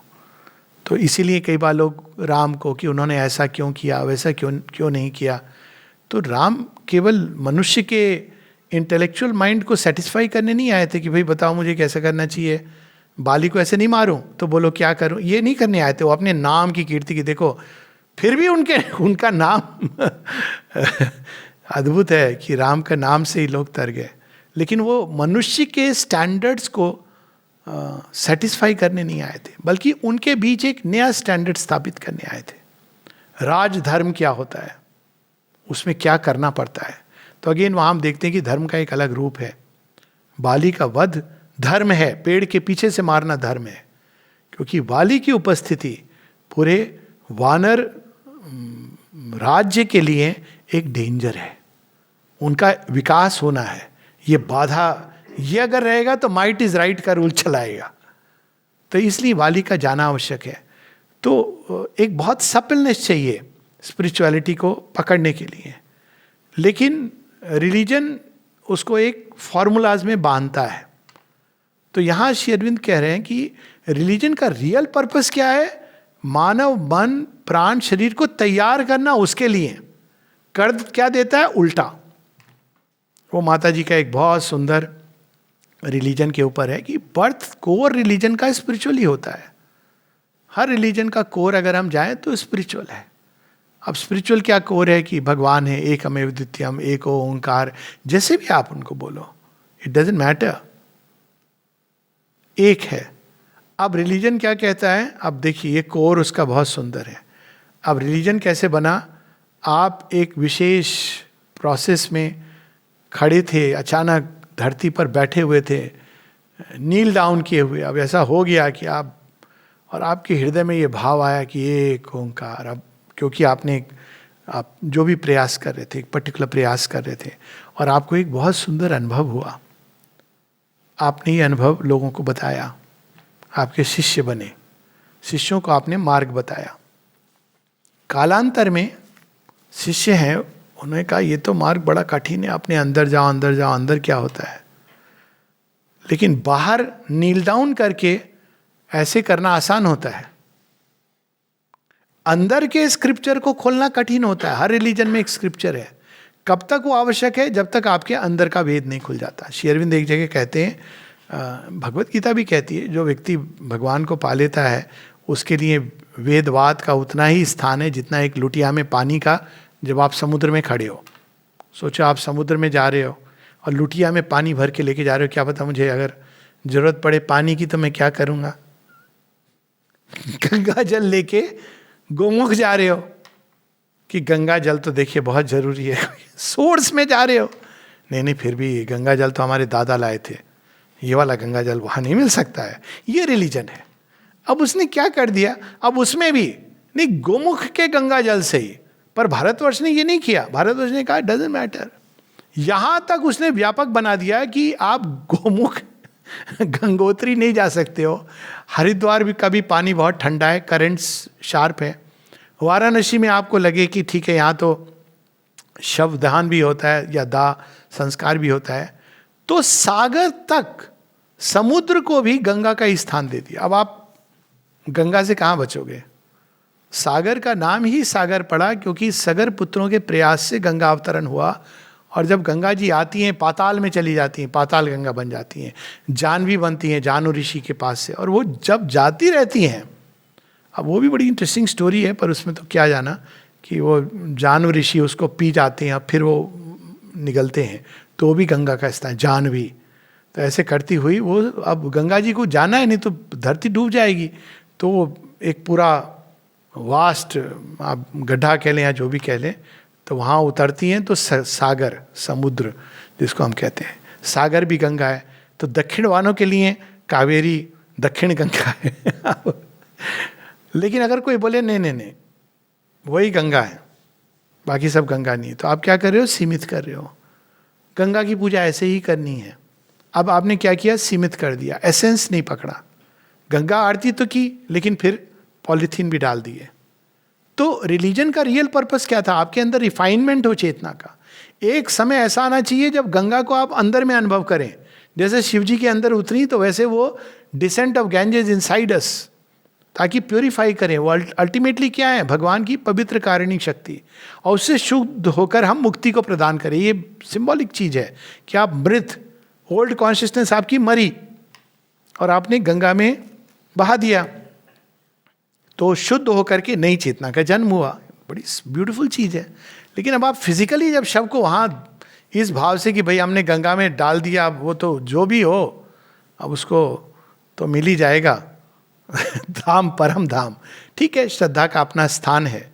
तो इसीलिए कई बार लोग राम को कि उन्होंने ऐसा क्यों किया, वैसा क्यों नहीं किया। तो राम केवल मनुष्य के इंटेलेक्चुअल माइंड को सेटिस्फाई करने नहीं आए थे कि भाई बताओ मुझे कैसा करना चाहिए, बाली को ऐसे नहीं मारूं तो बोलो क्या करूं, ये नहीं करने आए थे। वो अपने नाम की कीर्ति की, देखो फिर भी उनका नाम अद्भुत है कि राम का नाम से ही लोग तर गए, लेकिन वो मनुष्य के स्टैंडर्ड्स को सेटिस्फाई करने नहीं आए थे, बल्कि उनके बीच एक नया स्टैंडर्ड स्थापित करने आए थे। राजधर्म क्या होता है, उसमें क्या करना पड़ता है। तो अगेन वहाँ हम देखते हैं कि धर्म का एक अलग रूप है। बाली का वध धर्म है, पेड़ के पीछे से मारना धर्म है, क्योंकि बाली की उपस्थिति पूरे वानर राज्य के लिए एक डेंजर है। उनका विकास होना है, ये बाधा, ये अगर रहेगा तो माइट इज राइट का रूल चलाएगा। तो इसलिए वाली का जाना आवश्यक है। तो एक बहुत सपलनेस चाहिए स्पिरिचुअलिटी को पकड़ने के लिए। लेकिन रिलीजन उसको एक फॉर्मूलाज में बांधता है। तो यहां श्री अरविंद कह रहे हैं कि रिलीजन का रियल पर्पस क्या है? मानव मन प्राण शरीर को तैयार करना उसके लिए। कर क्या देता है? उल्टा। वो माता जी का एक बहुत सुंदर रिलीजन के ऊपर है कि बर्थ कोर रिलीजन का स्पिरिचुअल ही होता है। हर रिलीजन का कोर अगर हम जाएं तो स्पिरिचुअल है। अब स्पिरिचुअल क्या कोर है? कि भगवान है, एकमेव द्वितीयम, एक ओंकार, जैसे भी आप उनको बोलो, इट डजंट मैटर, एक है। अब रिलीजन क्या कहता है? अब देखिए ये कोर उसका बहुत सुंदर है। अब रिलीजन कैसे बना? आप एक विशेष प्रोसेस में खड़े थे, अचानक धरती पर बैठे हुए थे, नील डाउन किए हुए। अब ऐसा हो गया कि आप, और आपके हृदय में ये भाव आया कि एक ओंकार। अब क्योंकि आप जो भी प्रयास कर रहे थे, एक पर्टिकुलर प्रयास कर रहे थे, और आपको एक बहुत सुंदर अनुभव हुआ। आपने ये अनुभव लोगों को बताया, आपके शिष्य बने, शिष्यों को आपने मार्ग बताया। कालांतर में शिष्य हैं, उन्होंने कहा ये तो मार्ग बड़ा कठिन है, अपने अंदर जाओ, अंदर जाओ, अंदर क्या होता है। लेकिन बाहर नील डाउन करके ऐसे करना आसान होता है, अंदर के स्क्रिप्चर को खोलना कठिन होता है। हर रिलीजन में एक स्क्रिप्चर है। कब तक वो आवश्यक है? जब तक आपके अंदर का वेद नहीं खुल जाता। श्री अरविंद एक जगह कहते हैं, भगवत गीता भी कहती है, जो व्यक्ति भगवान को पा लेता है उसके लिए वेदवाद का उतना ही स्थान है जितना एक लुटिया में पानी का जब आप समुद्र में खड़े हो। सोचो आप समुद्र में जा रहे हो और लुटिया में पानी भर के लेके जा रहे हो, क्या पता मुझे अगर जरूरत पड़े पानी की तो मैं क्या करूँगा। गंगा जल लेके गोमुख जा रहे हो कि गंगा जल तो देखिए बहुत जरूरी है, सोर्स में जा रहे हो, नहीं फिर भी गंगा जल तो हमारे दादा लाए थे, ये वाला गंगा जल वहां नहीं मिल सकता है। ये रिलीजन है। अब उसने क्या कर दिया, अब उसमें भी नहीं, गोमुख के गंगा जल से ही। पर भारतवर्ष ने ये नहीं किया। भारतवर्ष ने कहा डजंट मैटर। यहां तक उसने व्यापक बना दिया कि आप गोमुख गंगोत्री नहीं जा सकते हो। हरिद्वार भी कभी पानी बहुत ठंडा है, करंट्स शार्प है। वाराणसी में आपको लगे कि ठीक है यहाँ तो शव दहन भी होता है या दाह संस्कार भी होता है, तो सागर तक, समुद्र को भी गंगा का स्थान दे दिया। अब आप गंगा से कहाँ बचोगे? सागर का नाम ही सागर पड़ा क्योंकि सगर पुत्रों के प्रयास से गंगा अवतरण हुआ। और जब गंगा जी आती हैं पाताल में चली जाती हैं, पाताल गंगा बन जाती हैं, जानवी बनती हैं जानु ऋषि के पास से, और वो जब जाती रहती हैं, अब वो भी बड़ी इंटरेस्टिंग स्टोरी है, पर उसमें तो क्या जाना कि वो जानू ऋषि उसको पी जाते हैं और फिर वो निगलते हैं, तो वो भी गंगा का स्थान जानवी। तो ऐसे करती हुई वो, अब गंगा जी को जाना है, नहीं तो धरती डूब जाएगी। तो वो एक पूरा वास्ट, आप गड्ढा कह लें या जो भी कह लें, तो वहाँ उतरती हैं तो सागर, समुद्र जिसको हम कहते हैं, सागर भी गंगा है। तो दक्षिण वालों के लिए कावेरी दक्षिण गंगा है। लेकिन अगर कोई बोले नहीं वही गंगा है, बाकी सब गंगा नहीं है, तो आप क्या कर रहे हो? सीमित कर रहे हो। गंगा की पूजा ऐसे ही करनी है। अब आपने क्या किया? सीमित कर दिया, एसेंस नहीं पकड़ा। गंगा आरती तो की, लेकिन फिर पॉलिथीन भी डाल दिए। तो रिलीजन का रियल पर्पस क्या था? आपके अंदर रिफाइनमेंट हो चेतना का। एक समय ऐसा आना चाहिए जब गंगा को आप अंदर में अनुभव करें, जैसे शिव जी के अंदर उतरी, तो वैसे वो descent of Ganges inside us, ताकि प्योरीफाई करें। वो अल्टीमेटली क्या है? भगवान की पवित्र कारणिक शक्ति, और उससे शुद्ध होकर हम मुक्ति को प्रदान करें। ये सिंबॉलिक चीज है कि आप मृत, ओल्ड कॉन्शियसनेस आपकी मरी और आपने गंगा में बहा दिया, तो शुद्ध होकर के नई चेतना का जन्म हुआ। बड़ी ब्यूटीफुल चीज है। लेकिन अब आप फिजिकली जब शव को वहां इस भाव से कि भाई हमने गंगा में डाल दिया, अब वो तो जो भी हो, अब उसको तो मिल ही जाएगा, धाम परम धाम, ठीक है, श्रद्धा का अपना स्थान है।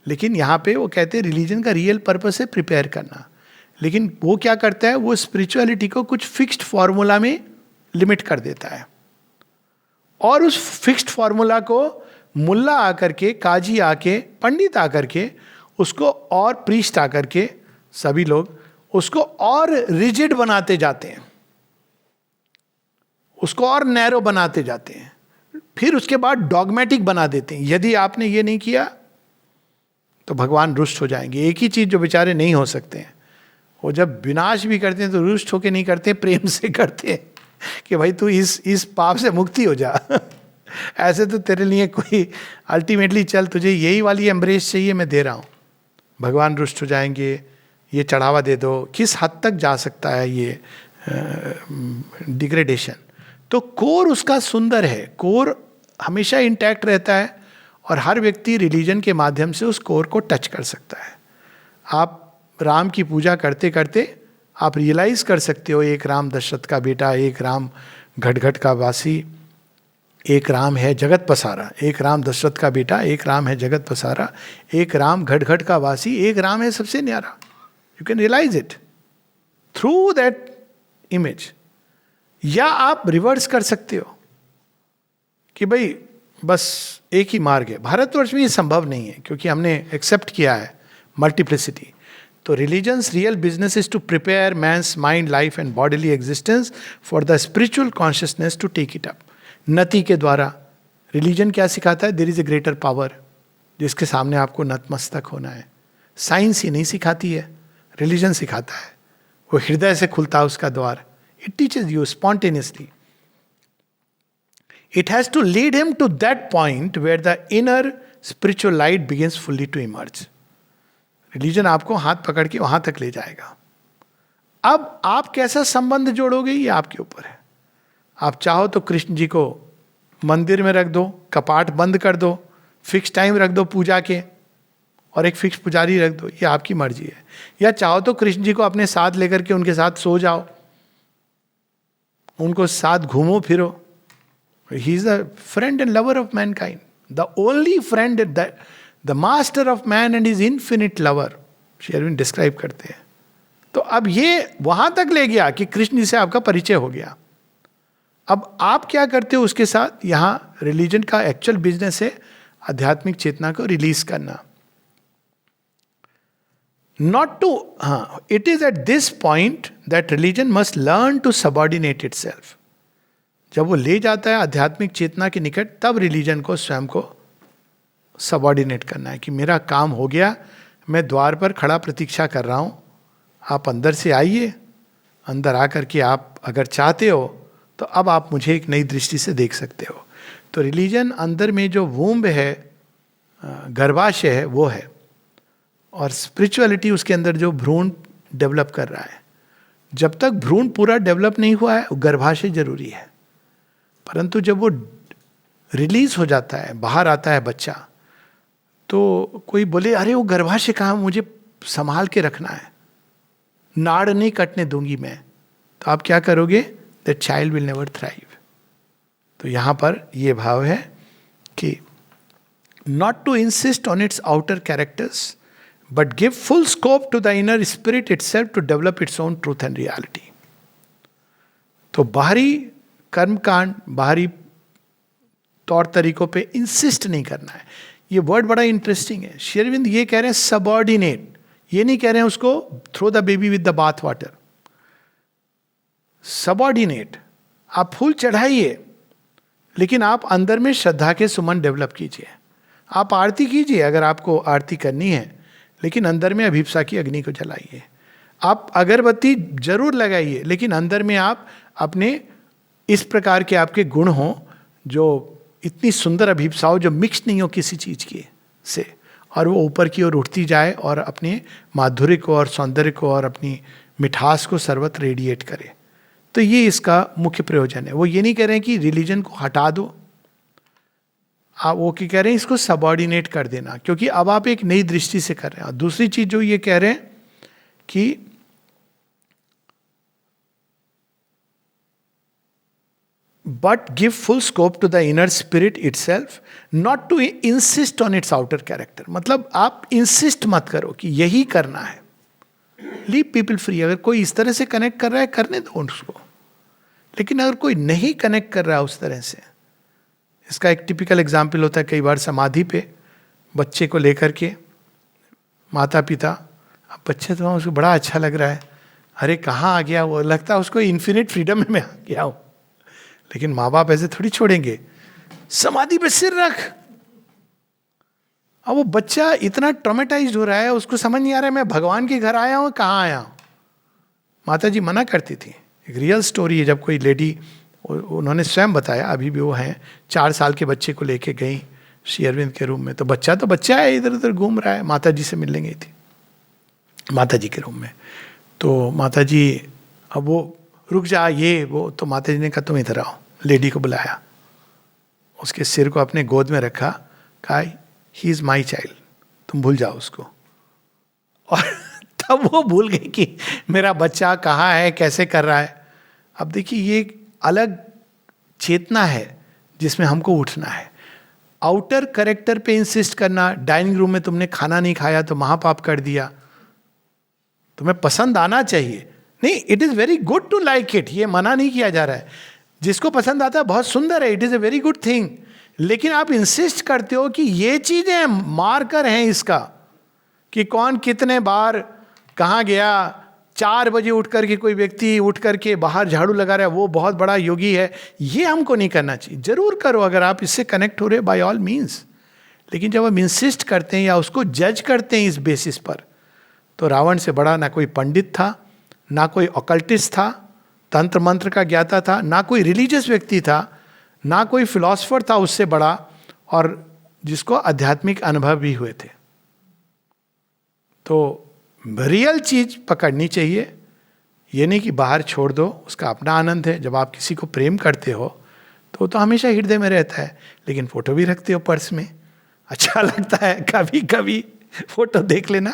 लेकिन यहाँ पे वो कहते हैं रिलीजन का रियल पर्पस है प्रिपेयर करना। लेकिन वो क्या करता है? वो स्पिरिचुअलिटी को कुछ फिक्स्ड फॉर्मूला में लिमिट कर देता है, और उस फिक्स्ड फॉर्मूला को मुल्ला आकर के, काजी आके, पंडित आकर के उसको, और प्रीस्ट आकर के, सभी लोग उसको और रिजिड बनाते जाते हैं, उसको और नैरो बनाते जाते हैं, फिर उसके बाद डॉगमेटिक बना देते हैं। यदि आपने ये नहीं किया तो भगवान रुष्ट हो जाएंगे। एक ही चीज जो बेचारे नहीं हो सकते हैं, वो जब विनाश भी करते हैं तो रुष्ट होके नहीं करते, प्रेम से करते हैं कि भाई तू इस पाप से मुक्ति हो जा। ऐसे तो तेरे लिए कोई अल्टीमेटली चल, तुझे यही वाली एम्ब्रेस चाहिए, मैं दे रहा हूँ। भगवान रुष्ट हो जाएंगे, ये चढ़ावा दे दो। किस हद तक जा सकता है ये डिग्रेडेशन। तो कोर उसका सुंदर है, कोर हमेशा इंटैक्ट रहता है और हर व्यक्ति रिलीजन के माध्यम से उस कोर को टच कर सकता है। आप राम की पूजा करते करते आप रियलाइज कर सकते हो, एक राम दशरथ का बेटा, एक राम घटघट का वासी, एक राम है जगत पसारा। एक राम दशरथ का बेटा, एक राम है जगत पसारा, एक राम घटघट का वासी, एक राम है सबसे न्यारा। You can realise it through that image. या आप रिवर्स कर सकते हो कि भाई बस एक ही मार्ग है। भारतवर्ष में ये संभव नहीं है क्योंकि हमने एक्सेप्ट किया है मल्टीप्लिसिटी। तो religion's real business is to prepare man's mind, life and bodily existence for the spiritual consciousness to take it up. नति के द्वारा रिलीजन क्या सिखाता है? There is a greater power जिसके सामने आपको नतमस्तक होना है। साइंस ही नहीं सिखाती है, रिलीजन सिखाता है। वो हृदय से खुलता है उसका द्वार। It teaches you spontaneously. It has to lead him to that point where the inner spiritual light begins fully to emerge. Religion आपको हाथ पकड़ के वहां तक ले जाएगा। अब आप कैसा संबंध जोड़ोगे ये आपके ऊपर है। आप चाहो तो कृष्ण जी को मंदिर में रख दो, कपाट बंद कर दो, फिक्स टाइम रख दो पूजा के और एक फिक्स पुजारी रख दो, ये आपकी मर्जी है। या चाहो तो कृष्ण जी को अपने साथ लेकर के उनके साथ सो जाओ, उनको साथ घूमो फिरो। He is the friend and lover of mankind. The only friend, the master of man and his infinite lover. Shri Arvind describe करते हैं। तो अब ये वहां तक ले गया कि कृष्ण जी से आपका परिचय हो गया। अब आप क्या करते हो उसके साथ? यहां रिलीजन का एक्चुअल बिजनेस है आध्यात्मिक चेतना को रिलीज करना। नॉट टू, हाँ, it is at this point that religion must learn to subordinate itself. जब वो ले जाता है आध्यात्मिक चेतना के निकट, तब रिलीजन को स्वयं को सबऑर्डिनेट करना है कि मेरा काम हो गया, मैं द्वार पर खड़ा प्रतीक्षा कर रहा हूँ, आप अंदर से आइए। अंदर आकर के आप अगर चाहते हो तो अब आप मुझे एक नई दृष्टि से देख सकते हो। तो रिलीजन अंदर में जो वूम्ब है, गर्भाशय है, वो है, और स्पिरिचुअलिटी उसके अंदर जो भ्रूण डेवलप कर रहा है। जब तक भ्रूण पूरा डेवलप नहीं हुआ है, गर्भाशय जरूरी है। परंतु जब वो रिलीज हो जाता है, बाहर आता है बच्चा, तो कोई बोले अरे वो गर्भाशय कहाँ, मुझे संभाल के रखना है, नाड़ नहीं कटने दूंगी मैं, तो आप क्या करोगे? That child will never thrive. तो यहाँ पर ये भाव है कि not to insist on its outer characters but give full scope to the inner spirit itself to develop its own truth and reality. तो बाहरी कर्मकांड, बाहरी तौर तरीकों पे इंसिस्ट नहीं करना है। ये वर्ड बड़ा इंटरेस्टिंग है। श्री अरविंद ये कह रहे हैं सबऑर्डिनेट, ये नहीं कह रहे हैं उसको throw the baby with the bath water. Subordinate, आप फूल चढ़ाइए लेकिन आप अंदर में श्रद्धा के सुमन डेवलप कीजिए। आप आरती कीजिए अगर आपको आरती करनी है, लेकिन अंदर में अभिप्सा की अग्नि को जलाइए। आप अगरबत्ती जरूर लगाइए, लेकिन अंदर में आप अपने इस प्रकार के आपके गुण हों जो इतनी सुंदर अभिप्साओं जो मिक्स नहीं हो किसी चीज की से, और वो ऊपर की ओर उठती जाए और अपने माधुर्य को और सौंदर्य को और अपनी मिठास को सर्वत्र रेडिएट करे। तो ये इसका मुख्य प्रयोजन है। वो ये नहीं कह रहे हैं कि रिलीजन को हटा दो, आप वो क्या कह रहे हैं, इसको सबऑर्डिनेट कर देना, क्योंकि अब आप एक नई दृष्टि से कर रहे हैं। और दूसरी चीज जो ये कह रहे हैं कि but give full scope to the inner spirit itself, not to insist on its outer character. मतलब आप insist मत करो कि यही करना है। Leave people free। अगर कोई इस तरह से कनेक्ट कर रहा है, करने दो उसको। लेकिन अगर कोई नहीं कनेक्ट कर रहा है उस तरह से, इसका एक टिपिकल एग्जाम्पल होता है कई बार समाधि पे बच्चे को लेकर के माता पिता, अब बच्चे तो उसको बड़ा अच्छा लग रहा है, अरे कहाँ आ गया वो, लगता है उसको इन्फिनिट फ्रीडम में मैं आ गया हूँ। लेकिन माँ बाप ऐसे थोड़ी छोड़ेंगे, समाधि पे सिर रख। अब वो बच्चा इतना ट्रॉमेटाइज्ड हो रहा है, उसको समझ नहीं आ रहा है मैं भगवान के घर आया हूँ, कहाँ आया हूँ। माता जी मना करती थी। एक रियल स्टोरी है, जब कोई लेडी, उन्होंने स्वयं बताया, अभी भी वो हैं, 4 साल के बच्चे को लेके गई श्री अरविंद के रूम में, तो बच्चा है, इधर उधर घूम रहा है, माता जी से मिलने गई थी माता जी के रूम में। तो माता जी, अब वो रुक जा ये वो, तो माता जी ने कहा तुम इधर आओ, लेडी को बुलाया, उसके सिर को अपने गोद में रखा, कहा ही इज माई चाइल्ड, तुम भूल जाओ उसको। और तब वो भूल गई कि मेरा बच्चा कहाँ है, कैसे कर रहा है। अब देखिए ये एक अलग चेतना है जिसमें हमको उठना है। आउटर करेक्टर पे इंसिस्ट करना, डाइनिंग रूम में तुमने खाना नहीं खाया तो महापाप कर दिया, तुम्हें पसंद आना चाहिए, नहीं, it is very good to like it, ये मना नहीं किया जा रहा है, जिसको पसंद आता है बहुत सुंदर है, it is a very good thing. लेकिन आप इंसिस्ट करते हो कि ये चीजें मार्कर हैं इसका, कि कौन कितने बार कहाँ गया, 4 बजे उठ करके कोई व्यक्ति उठ करके बाहर झाड़ू लगा रहा है, वो बहुत बड़ा योगी है, ये हमको नहीं करना चाहिए। जरूर करो अगर आप इससे कनेक्ट हो रहे, बाय ऑल मीन्स, लेकिन जब हम इंसिस्ट करते हैं या उसको जज करते हैं इस बेसिस पर, तो रावण से बड़ा ना कोई पंडित था, ना कोई ऑकल्टिस्ट था, तंत्र मंत्र का ज्ञाता था, ना कोई रिलीजियस व्यक्ति था, ना कोई फिलॉसफर था उससे बड़ा, और जिसको आध्यात्मिक अनुभव भी हुए थे। तो रियल चीज पकड़नी चाहिए, ये नहीं कि बाहर छोड़ दो, उसका अपना आनंद है। जब आप किसी को प्रेम करते हो तो वो तो हमेशा हृदय में रहता है, लेकिन फोटो भी रखते हो पर्स में, अच्छा लगता है, कभी कभी फोटो देख लेना।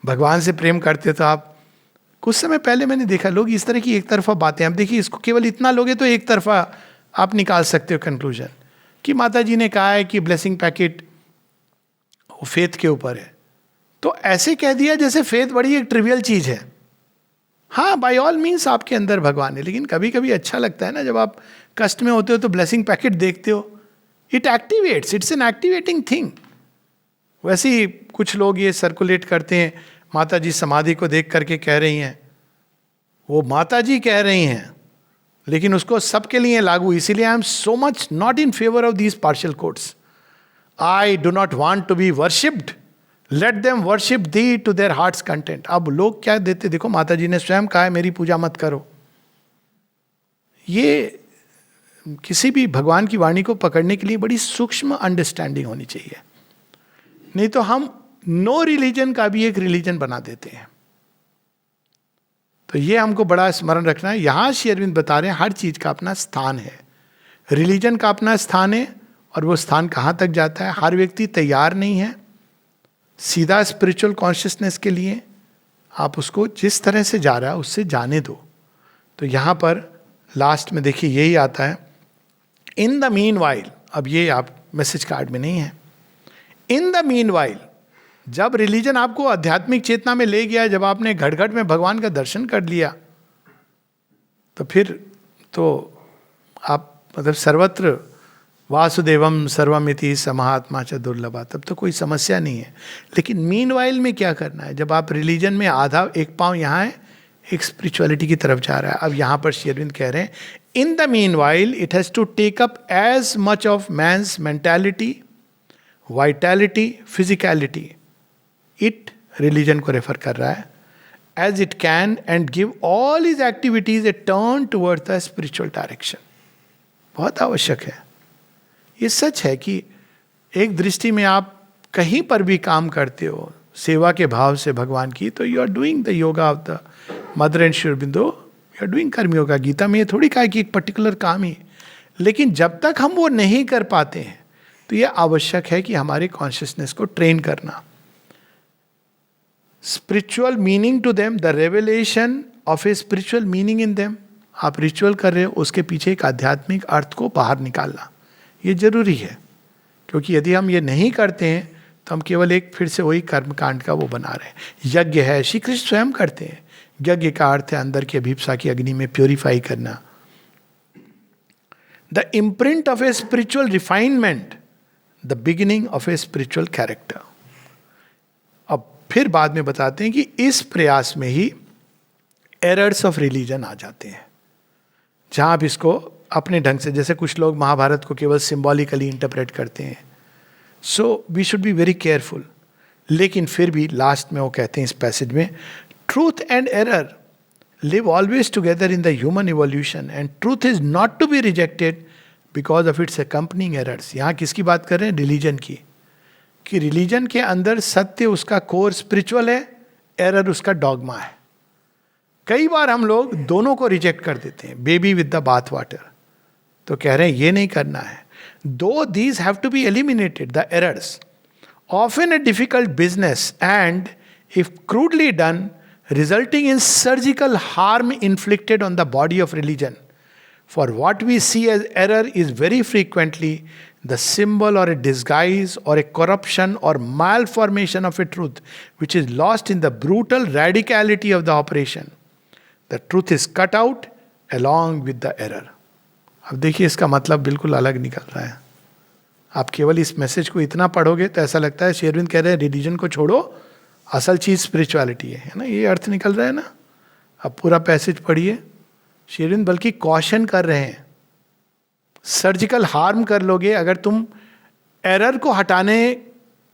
भगवान से प्रेम करते हो तो आप, कुछ समय पहले मैंने देखा लोग इस तरह की एक तरफा बातें, अब देखिए इसको केवल इतना लोगे तो एक तरफा आप निकाल सकते हो कंक्लूजन, कि माता जी ने कहा है कि ब्लेसिंग पैकेट वो फेथ के ऊपर है, तो ऐसे कह दिया जैसे फेथ बड़ी एक ट्रिवियल चीज है। हाँ, बाय ऑल मीन्स आपके अंदर भगवान है, लेकिन कभी कभी अच्छा लगता है ना, जब आप कष्ट में होते हो तो ब्लेसिंग पैकेट देखते हो, it activates, it's an activating thing. वैसे ही कुछ लोग ये सर्कुलेट करते हैं, माता जी समाधि को देख करके कह रही हैं, वो माता जी कह रही हैं, लेकिन उसको सबके लिए लागू। इसीलिए I am so much not in favour of these partial quotes. I do not want to be worshipped, let them worship thee to their heart's content. अब लोग क्या देते, देखो माता जी ने स्वयं कहा है मेरी पूजा मत करो। ये किसी भी भगवान की वाणी को पकड़ने के लिए बड़ी सूक्ष्म अंडरस्टैंडिंग होनी चाहिए, नहीं तो हम नो रिलीजन का भी एक रिलीजन बना देते हैं। तो ये हमको बड़ा स्मरण रखना है। यहां श्री अरविंद बता रहे हैं हर चीज का अपना स्थान है, रिलीजन का अपना स्थान है, और वो स्थान कहां तक जाता है। हर व्यक्ति तैयार नहीं है सीधा स्पिरिचुअल कॉन्शियसनेस के लिए, आप उसको जिस तरह से जा रहा है उससे जाने दो। तो यहां पर लास्ट में देखिए यही आता है, इन द मीन वाइल, अब ये आप मैसेज कार्ड में नहीं है, इन द मीन वाइल, जब रिलीजन आपको आध्यात्मिक चेतना में ले गया, जब आपने घट घट में भगवान का दर्शन कर लिया, तो फिर तो आप मतलब सर्वत्र वासुदेवम सर्वमिति समात्मा च दुर्लभा, तब तो कोई समस्या नहीं है। लेकिन मीनवाइल में क्या करना है, जब आप रिलीजन में आधा एक पांव यहाँ है, एक स्पिरिचुअलिटी की तरफ जा रहा है। अब यहाँ पर श्री अरविंद कह रहे हैं, in the meanwhile it has to take up as much of man's mentality, vitality, physicality, it religion को रेफर कर रहा है, as it can, and give all his activities a turn towards the spiritual direction. बहुत आवश्यक है। ये सच है कि एक दृष्टि में आप कहीं पर भी काम करते हो सेवा के भाव से भगवान की, तो you are doing the yoga of the Mother and Shri Aurobindo, you are doing karma yoga. Gita में ये थोड़ी कहा कि एक पर्टिकुलर काम ही, लेकिन जब तक हम वो नहीं कर पाते हैं तो ये आवश्यक है कि हमारे कॉन्शियसनेस को ट्रेन करना। Spiritual meaning to them, the revelation of a spiritual meaning in them. आप रिचुअल कर रहे हो, उसके पीछे एक आध्यात्मिक अर्थ को बाहर निकालना ये जरूरी है, क्योंकि यदि हम ये नहीं करते हैं तो हम केवल एक फिर से वही कर्मकांड का वो बना रहे हैं। यज्ञ है, श्री कृष्ण स्वयं करते हैं। यज्ञ का अर्थ है अंदर की अभिप्सा की अग्नि में प्योरीफाई करना। The imprint of a spiritual refinement, the beginning of a spiritual character. अब फिर बाद में बताते हैं कि इस प्रयास में ही एरर्स ऑफ रिलीजन आ जाते हैं, जहां आप इसको अपने ढंग से, जैसे कुछ लोग महाभारत को केवल सिंबॉलिकली इंटरप्रेट करते हैं, so we should be very careful. लेकिन फिर भी लास्ट में वो कहते हैं इस पैसेज में, truth and error live always together in the human evolution and truth is not to be rejected because of its accompanying errors. यहाँ किसकी बात कर रहे हैं? रिलीजन की. कि रिलीजन के अंदर सत्य उसका कोर स्पिरिचुअल है, एरर उसका डॉगमा है. कई बार हम लोग दोनों को रिजेक्ट कर देते हैं, baby with the bath water. तो कह रहे हैं ये नहीं करना है. Though these have to be eliminated, the errors, often a difficult business and if crudely done resulting in surgical harm inflicted on the body of religion. For what we see as error is very frequently the symbol or a disguise or a corruption or malformation of a truth which is lost in the brutal radicality of the operation. The truth is cut out along with the error. अब देखिए इसका मतलब बिल्कुल अलग निकल रहा है. आप केवल इस मैसेज को इतना पढ़ोगे तो ऐसा लगता है शेरविंद कह रहे हैं रिलीजन को छोड़ो, असल चीज स्पिरिचुअलिटी है ना. ये अर्थ निकल रहा है ना. अब पूरा पैसेज पढ़िए. शेरविंद बल्कि कॉशन कर रहे हैं, सर्जिकल हार्म कर लोगे अगर तुम एरर को हटाने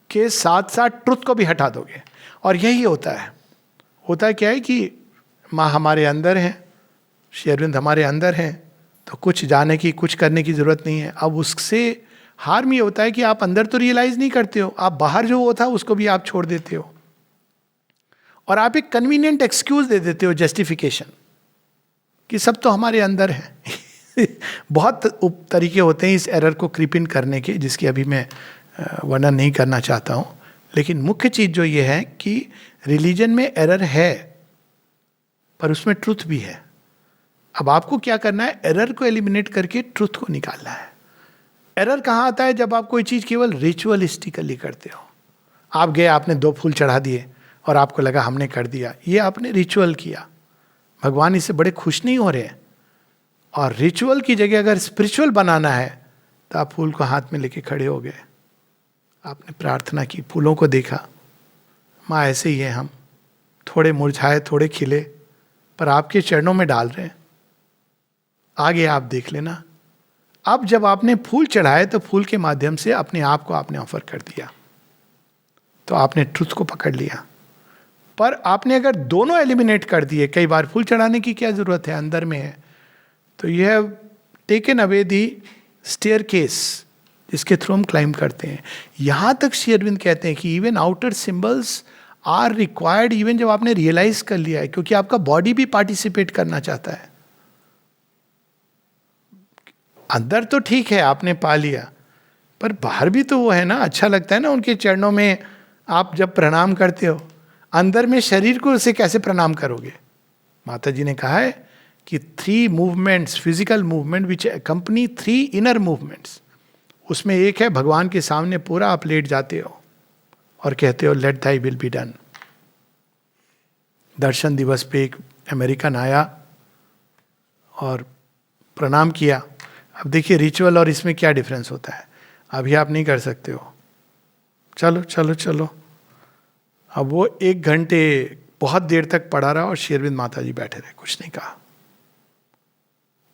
के साथ साथ ट्रुथ को भी हटा दोगे. और यही होता है. होता क्या है कि माँ हमारे अंदर है, शेरविंद हमारे अंदर हैं, तो कुछ जाने की कुछ करने की जरूरत नहीं है. अब उससे हार्म ये होता है कि आप अंदर तो रियलाइज नहीं करते हो, आप बाहर जो वो था उसको भी आप छोड़ देते हो और आप एक कन्वीनियंट एक्सक्यूज दे देते हो, जस्टिफिकेशन, कि सब तो हमारे अंदर है. बहुत तरीके होते हैं इस एरर को क्रीप इन करने के, जिसकी अभी मैं वर्णन नहीं करना चाहता हूं. लेकिन मुख्य चीज जो ये है कि रिलीजन में एरर है पर उसमें ट्रुथ भी है. अब आपको क्या करना है? एरर को एलिमिनेट करके ट्रुथ को निकालना है. एरर कहाँ आता है? जब आप कोई चीज केवल रिचुअलिस्टिकली करते हो. आप गए, आपने 2 फूल चढ़ा दिए और आपको लगा हमने कर दिया. ये आपने रिचुअल किया. भगवान इससे बड़े खुश नहीं हो रहे हैं. और रिचुअल की जगह अगर स्पिरिचुअल बनाना है तो आप फूल को हाथ में लेके खड़े हो गए, आपने प्रार्थना की, फूलों को देखा. माँ ऐसे ही है हम, थोड़े मुरझाए थोड़े खिले, पर आपके चरणों में डाल रहे हैं. आगे आप देख लेना. अब जब आपने फूल चढ़ाए तो फूल के माध्यम से अपने आप को आपने ऑफर कर दिया, तो आपने ट्रुथ को पकड़ लिया. पर आपने अगर दोनों एलिमिनेट कर दिए, कई बार फूल चढ़ाने की क्या जरूरत है, अंदर में है, तो you have taken away the staircase जिसके थ्रू हम क्लाइंब करते हैं. यहां तक श्री अरविंद कहते हैं कि even outer symbols are required, even जब आपने रियलाइज कर लिया है, क्योंकि आपका बॉडी भी पार्टिसिपेट करना चाहता है. अंदर तो ठीक है आपने पा लिया, पर बाहर भी तो वो है ना. अच्छा लगता है ना उनके चरणों में आप जब प्रणाम करते हो. अंदर में शरीर को उसे कैसे प्रणाम करोगे? माता जी ने कहा है कि 3 movements, physical movement which company 3 inner movements, उसमें एक है भगवान के सामने पूरा आप लेट जाते हो और कहते हो let thy will be done. दर्शन दिवस पे एक अमेरिकन आया और प्रणाम किया. अब देखिए रिचुअल और इसमें क्या डिफरेंस होता है. अभी आप नहीं कर सकते हो, चलो चलो चलो. अब वो 1 घंटे बहुत देर तक पढ़ा रहा और शेरविंद माता जी बैठे रहे, कुछ नहीं कहा.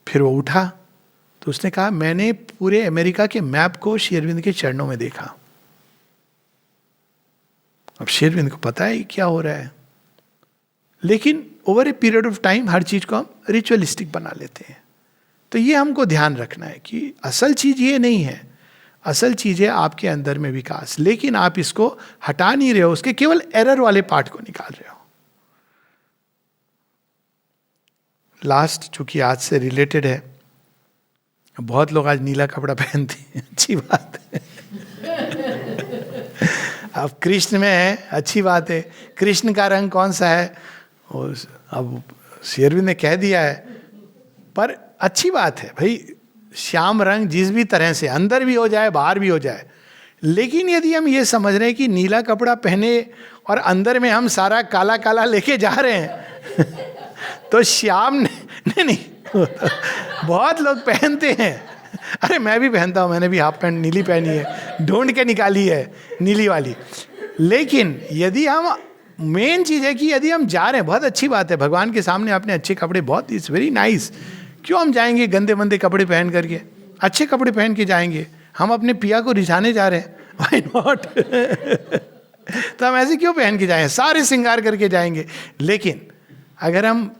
फिर वो उठा तो उसने कहा मैंने पूरे अमेरिका के मैप को शेरविंद के चरणों में देखा. अब शेरविंद को पता है क्या हो रहा है, लेकिन over a period of time हर चीज को हम रिचुअलिस्टिक बना लेते हैं. तो ये हमको ध्यान रखना है कि असल चीज ये नहीं है. असल चीज है आपके अंदर में विकास, लेकिन आप इसको हटा नहीं रहे हो, उसके केवल एरर वाले पार्ट को निकाल रहे हो. लास्ट चूंकि आज से रिलेटेड है, बहुत लोग आज नीला कपड़ा पहनते हैं, अच्छी बात है. अब कृष्ण में है, अच्छी बात है. कृष्ण का रंग कौन सा है अब शेरविंद ने कह दिया है, पर अच्छी बात है भाई. श्याम रंग जिस भी तरह से अंदर भी हो जाए बाहर भी हो जाए. लेकिन यदि हम ये समझ रहे हैं कि नीला कपड़ा पहने और अंदर में हम सारा काला काला लेके जा रहे हैं तो श्याम नहीं बहुत लोग पहनते हैं. अरे मैं भी पहनता हूँ, मैंने भी हाफ पैंट नीली पहनी है, ढूंढ के निकाली है नीली वाली. लेकिन यदि हम, मेन चीज है कि यदि हम जा रहे हैं, बहुत अच्छी बात है, भगवान के सामने आपने अच्छे कपड़े, बहुत इट्स वेरी नाइस. क्यों हम जाएंगे गंदे वंदे कपड़े पहन करके? अच्छे कपड़े पहन के जाएंगे. हम अपने पिया को रिझाने जा रहे हैं, व्हाई नॉट. तो हम ऐसे क्यों पहन के जाएं, सारे श्रृंगार करके जाएंगे. लेकिन अगर हम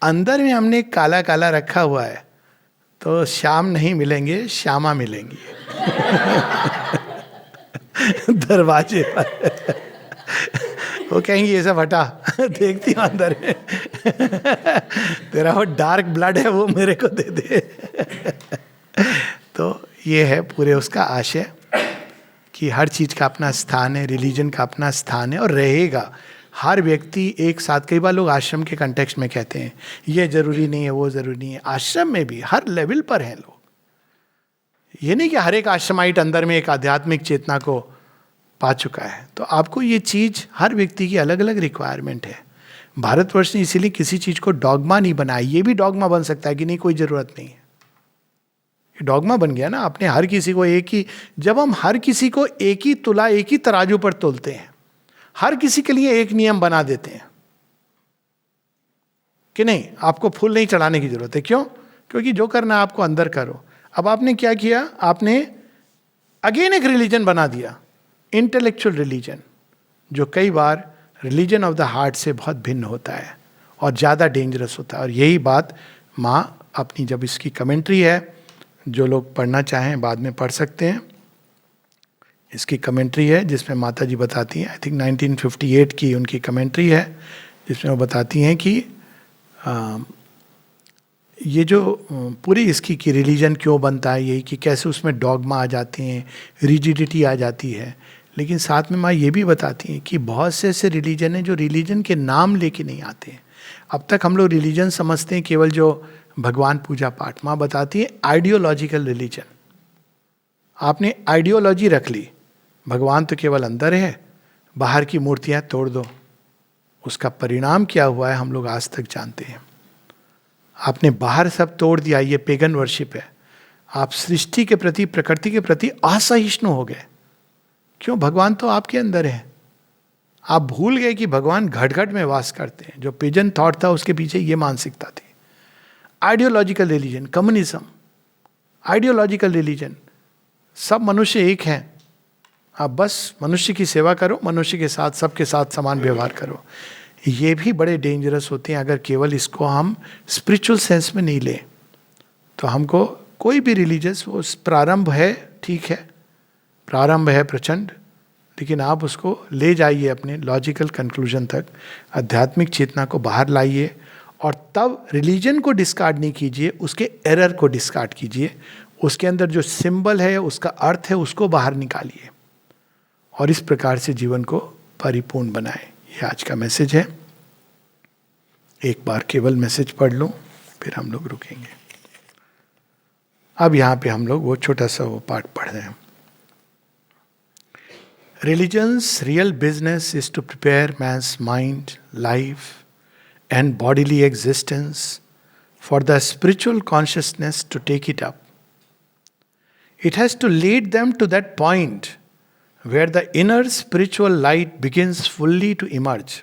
अंदर में हमने काला काला रखा हुआ है, तो श्याम नहीं मिलेंगे, श्यामा मिलेंगी दरवाजे पर वो कहेंगी ये सब हटा देखती हूँ अंदर में तेरा वो डार्क ब्लड है वो मेरे को दे दे तो ये है पूरे उसका आशय कि हर चीज का अपना स्थान है, रिलीजन का अपना स्थान है और रहेगा। हर व्यक्ति एक साथ, कई बार लोग आश्रम के कंटेक्स्ट में कहते हैं ये जरूरी नहीं है वो जरूरी नहीं है, आश्रम में भी हर लेवल पर हैं लोग। ये नहीं कि हर एक आश्रमाइट अंदर में एक आध्यात्मिक चेतना को पा चुका है। तो आपको ये चीज, हर व्यक्ति की अलग अलग रिक्वायरमेंट है। भारतवर्ष ने इसीलिए किसी चीज को डॉगमा नहीं बनाया। ये भी डॉगमा बन सकता है कि नहीं कोई जरूरत नहीं है, ये डॉगमा बन गया ना। आपने हर किसी को एक ही, जब हम हर किसी को एक ही तुला एक ही तराजू पर तोलते हैं, हर किसी के लिए एक नियम बना देते हैं कि नहीं आपको फूल नहीं चढ़ाने की जरूरत है। क्यों? क्योंकि जो करना है आपको अंदर करो। अब आपने क्या किया, आपने अगेन एक रिलीजन बना दिया, इंटेलेक्चुअल रिलीजन, जो कई बार रिलीजन ऑफ द हार्ट से बहुत भिन्न होता है और ज़्यादा डेंजरस होता है। और यही बात माँ अपनी, जब इसकी कमेंट्री है, जो लोग पढ़ना चाहें बाद में पढ़ सकते हैं, इसकी कमेंट्री है जिसमें माता जी बताती हैं, आई थिंक 1958 की उनकी कमेंट्री है, जिसमें वो बताती हैं कि ये जो पूरी इसकी कि रिलीजन क्यों बनता है, यही कि कैसे उसमें डॉगमा आ जाते हैं, रिजिडिटी आ जाती है। लेकिन साथ में माँ ये भी बताती हैं कि बहुत से ऐसे रिलीजन हैं जो रिलीजन के नाम लेके नहीं आते हैं। अब तक हम लोग रिलीजन समझते हैं केवल जो भगवान पूजा पाठ। माँ बताती है आइडियोलॉजिकल रिलीजन। आपने आइडियोलॉजी रख ली, भगवान तो केवल अंदर है, बाहर की मूर्तियां तोड़ दो, उसका परिणाम क्या हुआ है हम लोग आज तक जानते हैं। आपने बाहर सब तोड़ दिया, ये पेगन वर्शिप है। आप सृष्टि के प्रति, प्रकृति के प्रति असहिष्णु हो गए। क्यों? भगवान तो आपके अंदर है। आप भूल गए कि भगवान घट घट में वास करते हैं। जो पिजन थॉट था उसके पीछे ये मानसिकता थी। Ideological religion, communism, ideological religion, सब मनुष्य एक हैं, आप बस मनुष्य की सेवा करो, मनुष्य के साथ, सबके साथ समान व्यवहार करो। ये भी बड़े डेंजरस होते हैं अगर केवल इसको हम स्पिरिचुअल सेंस में नहीं लें। तो हमको कोई भी रिलीजियस, वो प्रारंभ है, ठीक है, प्रारंभ है प्रचंड, लेकिन आप उसको ले जाइए अपने लॉजिकल कंक्लूजन तक, आध्यात्मिक चेतना को बाहर लाइए और तब रिलीजन को डिस्कार्ड नहीं कीजिए, उसके एरर को डिस्कार्ड कीजिए, उसके अंदर जो सिंबल है, उसका अर्थ है, उसको बाहर निकालिए और इस प्रकार से जीवन को परिपूर्ण बनाएं। ये आज का मैसेज है। एक बार केवल मैसेज पढ़ लो, फिर हम लोग रुकेंगे। अब यहाँ पे हम लोग वो छोटा सा वो पार्ट पढ़ रहे हैं। Religion's real business is to prepare man's mind, life, and bodily existence for the spiritual consciousness to take it up. It has to lead them to that point where the inner spiritual light begins fully to emerge.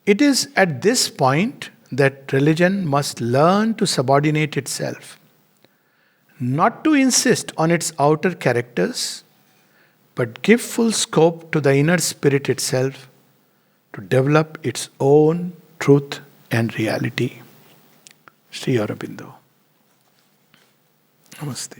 It is at this point that religion must learn to subordinate itself, not to insist on its outer characters, but give full scope to the inner spirit itself to develop its own truth and reality. Sri Aurobindo. Namaste.